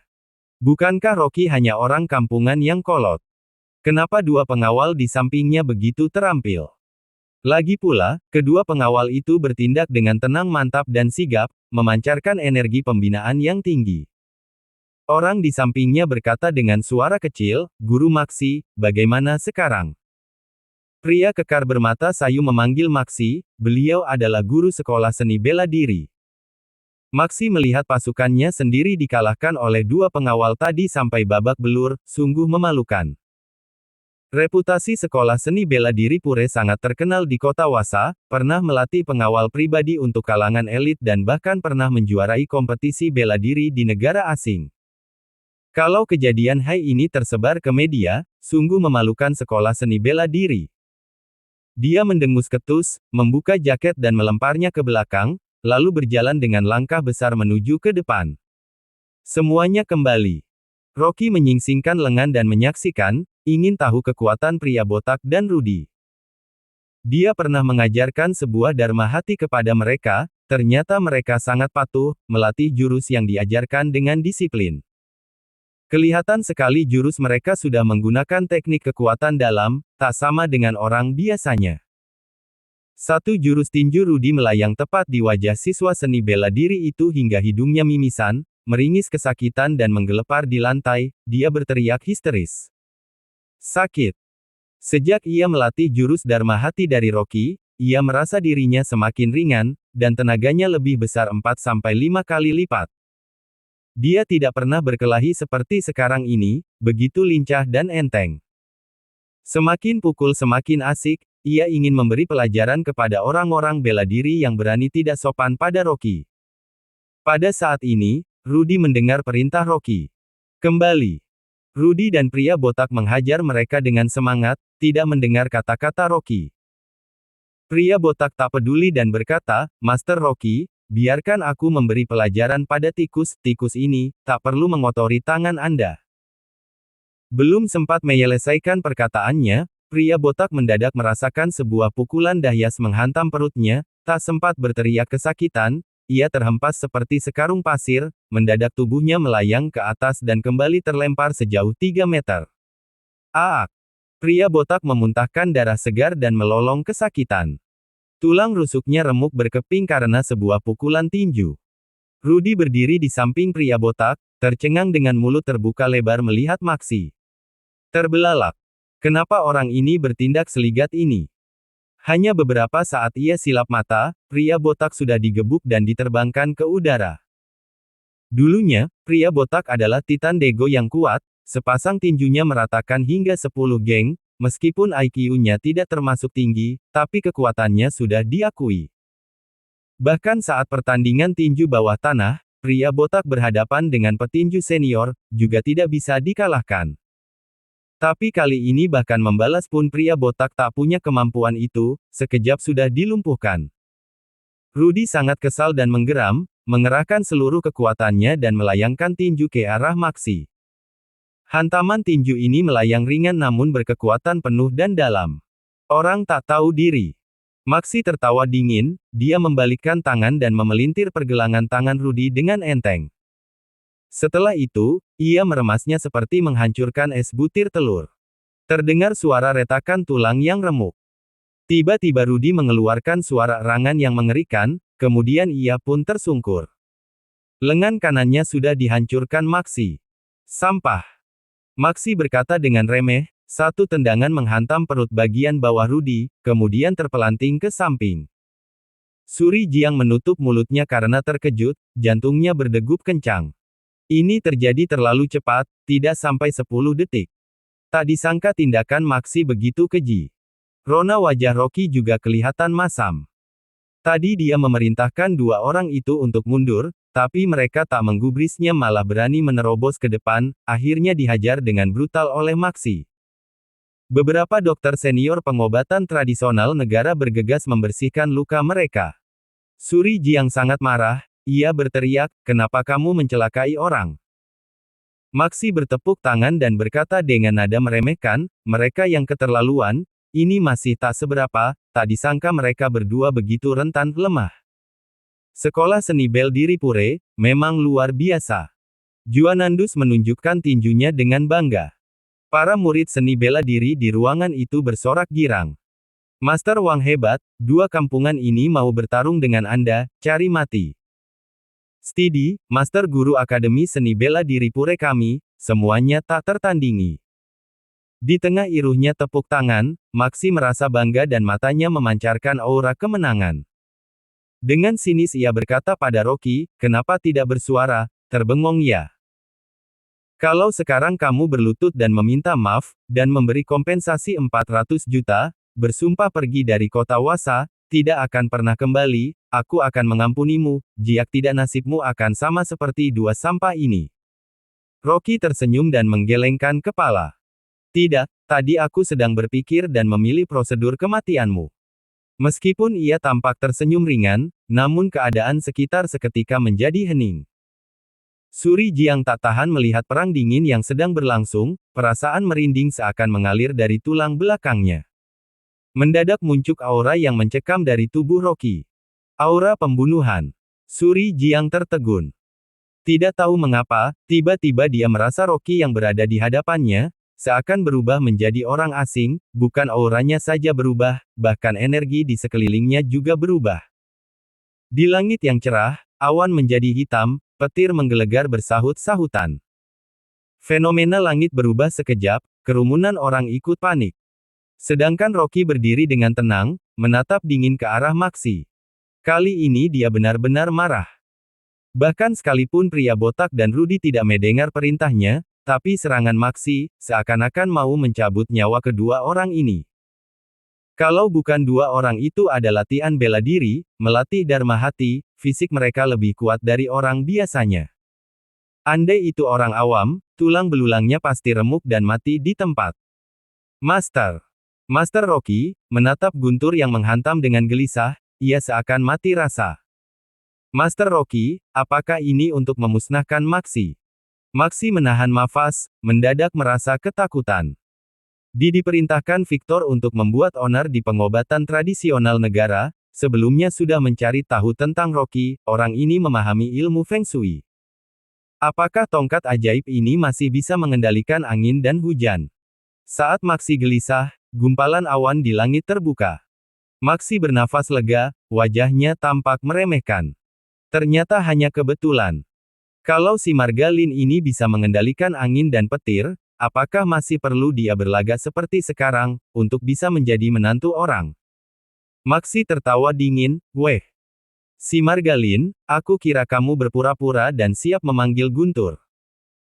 Bukankah Rocky hanya orang kampungan yang kolot? Kenapa dua pengawal di sampingnya begitu terampil? Lagi pula, kedua pengawal itu bertindak dengan tenang mantap dan sigap, memancarkan energi pembinaan yang tinggi. Orang di sampingnya berkata dengan suara kecil, "Guru Maksi, bagaimana sekarang?" Pria kekar bermata sayu memanggil Maksi, beliau adalah guru sekolah seni bela diri. Maksi melihat pasukannya sendiri dikalahkan oleh dua pengawal tadi sampai babak belur, sungguh memalukan. Reputasi sekolah seni bela diri Pure sangat terkenal di kota Wasa, pernah melatih pengawal pribadi untuk kalangan elit dan bahkan pernah menjuarai kompetisi bela diri di negara asing. Kalau kejadian hai ini tersebar ke media, sungguh memalukan sekolah seni bela diri. Dia mendengus ketus, membuka jaket dan melemparnya ke belakang, lalu berjalan dengan langkah besar menuju ke depan. Semuanya kembali. Rocky menyingsingkan lengan dan menyaksikan, ingin tahu kekuatan pria botak dan Rudy. Dia pernah mengajarkan sebuah dharma hati kepada mereka, ternyata mereka sangat patuh, melatih jurus yang diajarkan dengan disiplin. Kelihatan sekali jurus mereka sudah menggunakan teknik kekuatan dalam, tak sama dengan orang biasanya. Satu jurus tinju Rudy melayang tepat di wajah siswa seni bela diri itu hingga hidungnya mimisan, meringis kesakitan dan menggelepar di lantai, dia berteriak histeris. "Sakit! Sejak ia melatih jurus Dharma Hati dari Rocky, ia merasa dirinya semakin ringan, dan tenaganya lebih besar 4-5 kali lipat. Dia tidak pernah berkelahi seperti sekarang ini, begitu lincah dan enteng. Semakin pukul semakin asik, ia ingin memberi pelajaran kepada orang-orang bela diri yang berani tidak sopan pada Rocky. Pada saat ini, Rudy mendengar perintah Rocky. Kembali. Rudy dan pria botak menghajar mereka dengan semangat, tidak mendengar kata-kata Rocky. Pria botak tak peduli dan berkata, "Master Rocky, biarkan aku memberi pelajaran pada tikus ini, tak perlu mengotori tangan Anda." Belum sempat menyelesaikan perkataannya, pria botak mendadak merasakan sebuah pukulan dahsyat menghantam perutnya, tak sempat berteriak kesakitan, ia terhempas seperti sekarung pasir, mendadak tubuhnya melayang ke atas dan kembali terlempar sejauh 3 meter. Aak! Pria botak memuntahkan darah segar dan melolong kesakitan. Tulang rusuknya remuk berkeping karena sebuah pukulan tinju. Rudy berdiri di samping pria botak, tercengang dengan mulut terbuka lebar melihat Maxi. Terbelalak. Kenapa orang ini bertindak seligat ini? Hanya beberapa saat ia silap mata, pria botak sudah digebuk dan diterbangkan ke udara. Dulunya, pria botak adalah Titan Dego yang kuat, sepasang tinjunya meratakan hingga 10 geng, meskipun IQ-nya tidak termasuk tinggi, tapi kekuatannya sudah diakui. Bahkan saat pertandingan tinju bawah tanah, pria botak berhadapan dengan petinju senior, juga tidak bisa dikalahkan. Tapi kali ini bahkan membalas pun pria botak tak punya kemampuan itu, sekejap sudah dilumpuhkan. Rudy sangat kesal dan menggeram, mengerahkan seluruh kekuatannya dan melayangkan tinju ke arah Maxi. Hantaman tinju ini melayang ringan namun berkekuatan penuh dan dalam. Orang tak tahu diri. Maxi tertawa dingin, dia membalikkan tangan dan memelintir pergelangan tangan Rudy dengan enteng. Setelah itu, ia meremasnya seperti menghancurkan es butir telur. Terdengar suara retakan tulang yang remuk. Tiba-tiba Rudy mengeluarkan suara erangan yang mengerikan, kemudian ia pun tersungkur. Lengan kanannya sudah dihancurkan Maxi. Sampah. Maxi berkata dengan remeh, satu tendangan menghantam perut bagian bawah Rudy, kemudian terpelanting ke samping. Suri Jiang menutup mulutnya karena terkejut, jantungnya berdegup kencang. Ini terjadi terlalu cepat, tidak sampai 10 detik. Tak disangka tindakan Maxi begitu keji. Rona wajah Rocky juga kelihatan masam. Tadi dia memerintahkan dua orang itu untuk mundur, tapi mereka tak menggubrisnya malah berani menerobos ke depan, akhirnya dihajar dengan brutal oleh Maxi. Beberapa dokter senior pengobatan tradisional negara bergegas membersihkan luka mereka. Suri Jiang sangat marah. Ia berteriak, "Kenapa kamu mencelakai orang?" Maxi bertepuk tangan dan berkata dengan nada meremehkan, "Mereka yang keterlaluan, ini masih tak seberapa, tak disangka mereka berdua begitu rentan lemah." Sekolah seni bela diri Pure, memang luar biasa. Juanandus menunjukkan tinjunya dengan bangga. Para murid seni bela diri di ruangan itu bersorak girang. "Master Wang hebat, dua kampungan ini mau bertarung dengan Anda, cari mati." Stidi, Master Guru Akademi Seni Bela Diri Pure kami, semuanya tak tertandingi. Di tengah iruhnya tepuk tangan, Maxi merasa bangga dan matanya memancarkan aura kemenangan. Dengan sinis ia berkata pada Rocky, "Kenapa tidak bersuara, terbengong ya? Kalau sekarang kamu berlutut dan meminta maaf, dan memberi kompensasi 400 juta, bersumpah pergi dari kota Wasa, tidak akan pernah kembali, aku akan mengampunimu, jika tidak nasibmu akan sama seperti dua sampah ini." Rocky tersenyum dan menggelengkan kepala. "Tidak, tadi aku sedang berpikir dan memilih prosedur kematianmu." Meskipun ia tampak tersenyum ringan, namun keadaan sekitar seketika menjadi hening. Suri Jiang tak tahan melihat perang dingin yang sedang berlangsung, perasaan merinding seakan mengalir dari tulang belakangnya. Mendadak muncul aura yang mencekam dari tubuh Rocky. Aura pembunuhan. Suri Jiang tertegun. Tidak tahu mengapa, tiba-tiba dia merasa Rocky yang berada di hadapannya, seakan berubah menjadi orang asing, bukan auranya saja berubah, bahkan energi di sekelilingnya juga berubah. Di langit yang cerah, awan menjadi hitam, petir menggelegar bersahut-sahutan. Fenomena langit berubah sekejap, kerumunan orang ikut panik. Sedangkan Rocky berdiri dengan tenang, menatap dingin ke arah Maxi. Kali ini dia benar-benar marah. Bahkan sekalipun pria botak dan Rudy tidak mendengar perintahnya, tapi serangan Maxi, seakan-akan mau mencabut nyawa kedua orang ini. Kalau bukan dua orang itu ada latihan bela diri, melatih Dharma Hati, fisik mereka lebih kuat dari orang biasanya. Andai itu orang awam, tulang belulangnya pasti remuk dan mati di tempat. Master. Master Rocky, menatap Guntur yang menghantam dengan gelisah, ia seakan mati rasa. Master Rocky, apakah ini untuk memusnahkan Maxi? Maxi menahan nafas, mendadak merasa ketakutan. Diperintahkan Victor untuk membuat onar di pengobatan tradisional negara, sebelumnya sudah mencari tahu tentang Rocky, orang ini memahami ilmu Feng Shui. Apakah tongkat ajaib ini masih bisa mengendalikan angin dan hujan? Saat Maxi gelisah, gumpalan awan di langit terbuka. Maxi bernafas lega, wajahnya tampak meremehkan. Ternyata hanya kebetulan. Kalau si Margalin ini bisa mengendalikan angin dan petir, apakah masih perlu dia berlaga seperti sekarang, untuk bisa menjadi menantu orang? Maxi tertawa dingin, weh. Si Margalin, aku kira kamu berpura-pura dan siap memanggil Guntur.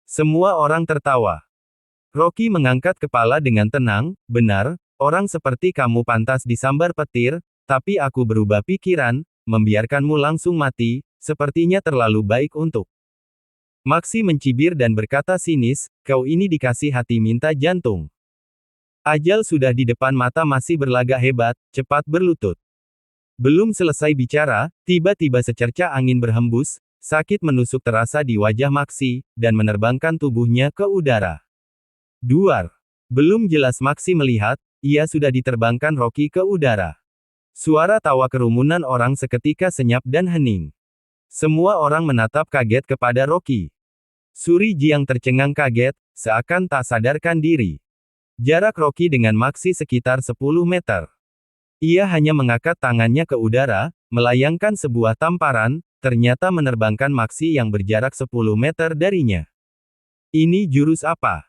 Semua orang tertawa. Rocky mengangkat kepala dengan tenang, benar, orang seperti kamu pantas disambar petir, tapi aku berubah pikiran, membiarkanmu langsung mati, sepertinya terlalu baik untuk. Maxi mencibir dan berkata sinis, kau ini dikasih hati minta jantung. Ajal sudah di depan mata masih berlagak hebat, cepat berlutut. Belum selesai bicara, tiba-tiba secercah angin berhembus, sakit menusuk terasa di wajah Maxi, dan menerbangkan tubuhnya ke udara. Duar. Belum jelas Maxi melihat, ia sudah diterbangkan Rocky ke udara. Suara tawa kerumunan orang seketika senyap dan hening. Semua orang menatap kaget kepada Rocky. Suri Jiang tercengang kaget, seakan tak sadarkan diri. Jarak Rocky dengan Maxi sekitar 10 meter. Ia hanya mengangkat tangannya ke udara, melayangkan sebuah tamparan, ternyata menerbangkan Maxi yang berjarak 10 meter darinya. Ini jurus apa?